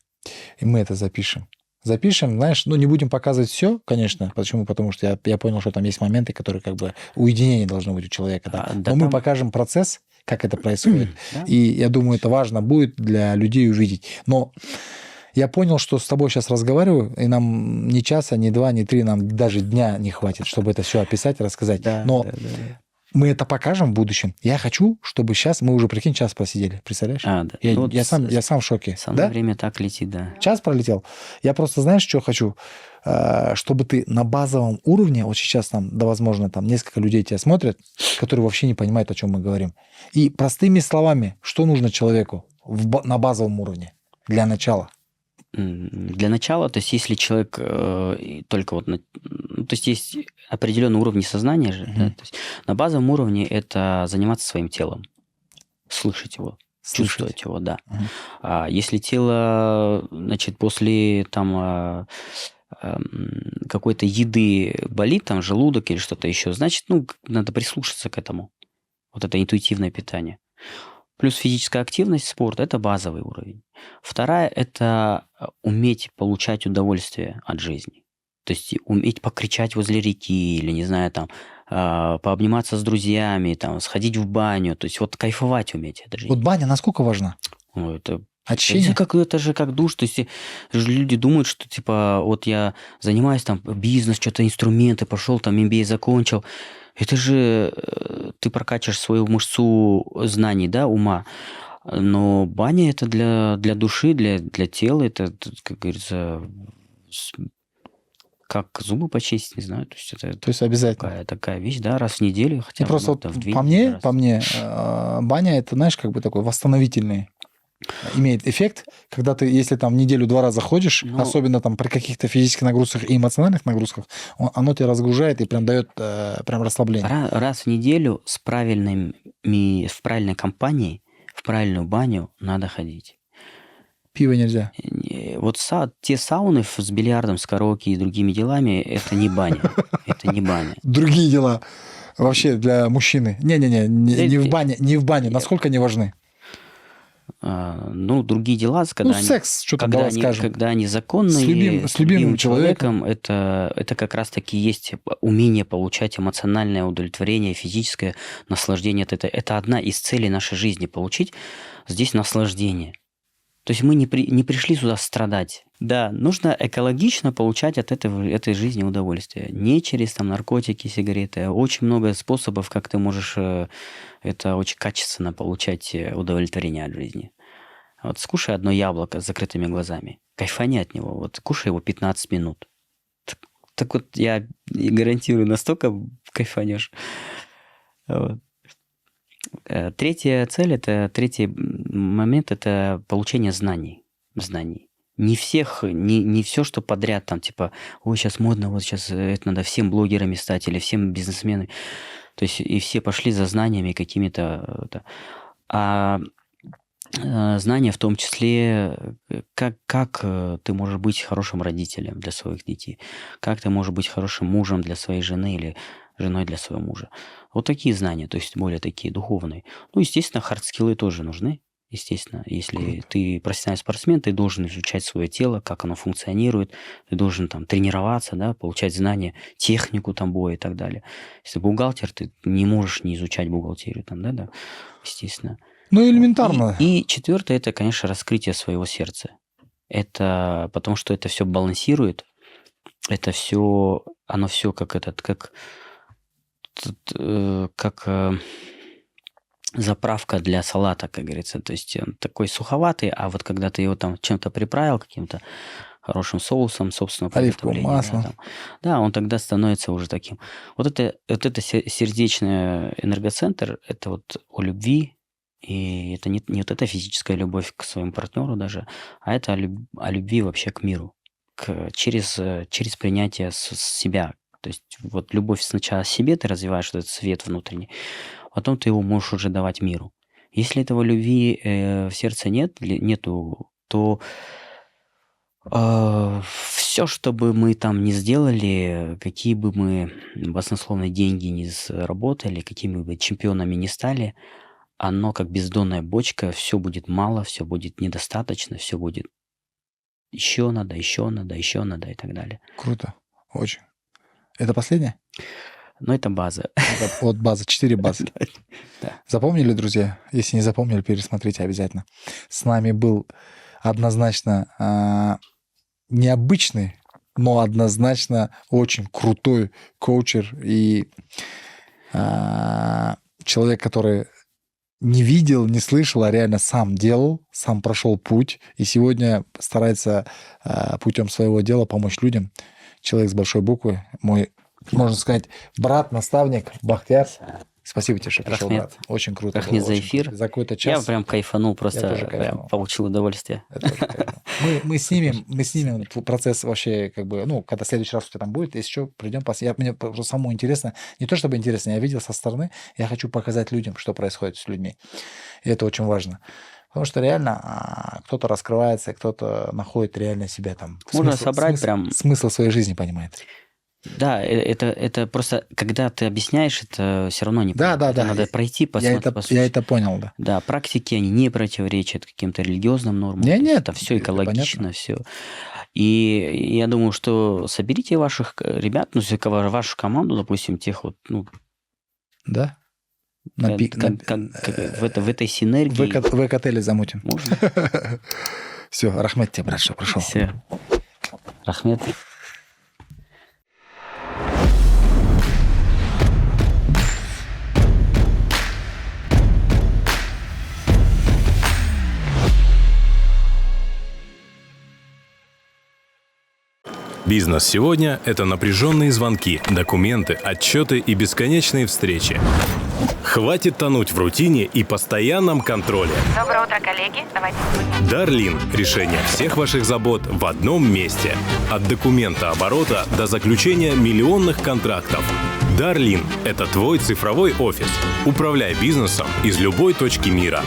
A: и мы это запишем. Запишем, знаешь, ну не будем показывать все, конечно. Почему? Потому что я понял, что там есть моменты, которые как бы уединение должно быть у человека. Да? Но мы покажем процесс, как это происходит.
B: Да.
A: И я думаю, это важно будет для людей увидеть. Но я понял, что с тобой сейчас разговариваю, и нам ни часа, ни два, ни три, нам даже дня не хватит, чтобы это все описать, рассказать.
B: Да,
A: Но
B: да.
A: мы это покажем в будущем. Я хочу, чтобы сейчас мы уже, прикинь, час просидели. Представляешь?
B: Да.
A: Я сам в шоке.
B: Самое
A: Да?
B: время так летит, да.
A: Час пролетел. Я просто, знаешь, что хочу? Чтобы ты на базовом уровне, вот сейчас там, да, возможно, там несколько людей тебя смотрят, которые вообще не понимают, о чем мы говорим. И простыми словами, что нужно человеку на базовом уровне для начала?
B: Для начала, то есть если человек только вот... то есть есть определенный уровень сознания же, да, то есть на базовом уровне это заниматься своим телом, слышать его, чувствовать его, да. А если тело, значит, после там какой-то еды болит, там желудок или что-то еще, значит, надо прислушаться к этому. Вот это интуитивное питание. Плюс физическая активность, спорт – это базовый уровень. Вторая – это уметь получать удовольствие от жизни. То есть уметь покричать возле реки или, не знаю, там, пообниматься с друзьями, там, сходить в баню. То есть вот кайфовать уметь от жизни.
A: Вот баня насколько важна? Очищение?
B: Это же как душ. То есть люди думают, что типа вот я занимаюсь там бизнес, что-то инструменты, пошел там MBA закончил. Это же ты прокачиваешь свою мышцу знаний, да, ума. Но баня это для души, для тела. Это, как говорится, как зубы почистить, не знаю.
A: То есть обязательно.
B: Такая вещь, да, раз в неделю. Хотя бы,
A: просто вот
B: в 2
A: по мне, баня это, знаешь, как бы такой восстановительный. Имеет эффект, когда ты, если там неделю 2 раза ходишь, особенно там при каких-то физических нагрузках и эмоциональных нагрузках, оно тебя разгружает и прям дает прям расслабление.
B: Раз в неделю в правильной компании, в правильную баню надо ходить.
A: Пиво нельзя.
B: Вот те сауны с бильярдом, с караоке и другими делами, это не баня. Это не баня.
A: Другие дела вообще для мужчины. Не в бане. Насколько они важны?
B: Другие дела, когда
A: секс, что-то давай скажем.
B: Когда они законные,
A: с любимым человеком,
B: это как раз-таки есть умение получать эмоциональное удовлетворение, физическое наслаждение. Это одна из целей нашей жизни, получить здесь наслаждение. То есть мы не пришли сюда страдать. Да, нужно экологично получать от этой жизни удовольствие. Не через там наркотики, сигареты. Очень много способов, как ты можешь это очень качественно получать удовлетворение от жизни. Вот скушай одно яблоко с закрытыми глазами. Кайфани от него. Вот кушай его 15 минут. Так вот я гарантирую, настолько кайфанешь. Вот. Третий момент – это получение знаний. Не все, что подряд, там, типа, ой, сейчас модно, вот сейчас это надо всем блогерами стать или всем бизнесменами. То есть и все пошли за знаниями какими-то. А знания в том числе, как ты можешь быть хорошим родителем для своих детей, как ты можешь быть хорошим мужем для своей жены или женой для своего мужа. Вот такие знания, то есть более такие духовные. Ну, естественно, хардскиллы тоже нужны. Естественно, если ты профессиональный спортсмен, ты должен изучать свое тело, как оно функционирует, ты должен там тренироваться, да, получать знания, технику там боя и так далее. Если бухгалтер, ты не можешь не изучать бухгалтерию там, да, естественно.
A: Ну, элементарно.
B: И четвертое, это, конечно, раскрытие своего сердца. Это потому что это все балансирует, это все, оно все как заправка для салата, как говорится. То есть он такой суховатый, а вот когда ты его там чем-то приправил, каким-то хорошим соусом собственного
A: приготовления, масло.
B: Да, он тогда становится уже таким. Вот это сердечный энергоцентр, это вот о любви, и это не вот эта физическая любовь к своему партнеру даже, а это о любви вообще к миру, через принятие себя. То есть вот любовь сначала к себе ты развиваешь, этот свет внутренний, потом ты его можешь уже давать миру. Если этого любви в сердце нету, то все, что бы мы там ни сделали, какие бы мы баснословные деньги ни заработали, какими бы чемпионами ни стали, оно как бездонная бочка, все будет мало, все будет недостаточно, все будет еще надо и так далее.
A: Круто, очень. Это последнее?
B: Но это база.
A: Вот база, 4 базы. Запомнили, друзья? Если не запомнили, пересмотрите обязательно. С нами был однозначно необычный, но однозначно очень крутой коучер и человек, который не видел, не слышал, а реально сам делал, сам прошел путь и сегодня старается путем своего дела помочь людям. Человек с большой буквы, мой, можно сказать, брат, наставник Бахтияр. Спасибо тебе, что пришел, брат. Очень круто.
B: Рахмет за эфир.
A: За какой-то час.
B: Я прям кайфанул, просто получил удовольствие.
A: Мы снимем процесс вообще, как бы, ну, когда в следующий раз у тебя там будет, если что, придем. Мне просто самому интересно, не то чтобы интересно, я видел со стороны, я хочу показать людям, что происходит с людьми. И это очень важно. Потому что реально кто-то раскрывается, кто-то находит реально себя там.
B: Можно собрать прям...
A: Смысл своей жизни понимает.
B: Да, это просто, когда ты объясняешь, это все равно не понятно.
A: Да.
B: Надо пройти, посмотреть.
A: Я это понял, да.
B: Да, практики, они не противоречат каким-то религиозным нормам.
A: Нет,
B: это все экологично, все. И я думаю, что соберите ваших ребят, ну, вашу команду, допустим, тех вот, ну...
A: Да.
B: В этой синергии.
A: В эк-отеле замутим.
B: Можно.
A: Все, рахмет тебе, брат, что пришел.
B: Все. Рахмет.
D: Бизнес сегодня – это напряженные звонки, документы, отчеты и бесконечные встречи. Хватит тонуть в рутине и постоянном контроле.
C: Доброе утро, коллеги. Давайте сегодня.
D: Дарлин – решение всех ваших забот в одном месте. От документа оборота до заключения миллионных контрактов. Дарлин – это твой цифровой офис. Управляй бизнесом из любой точки мира.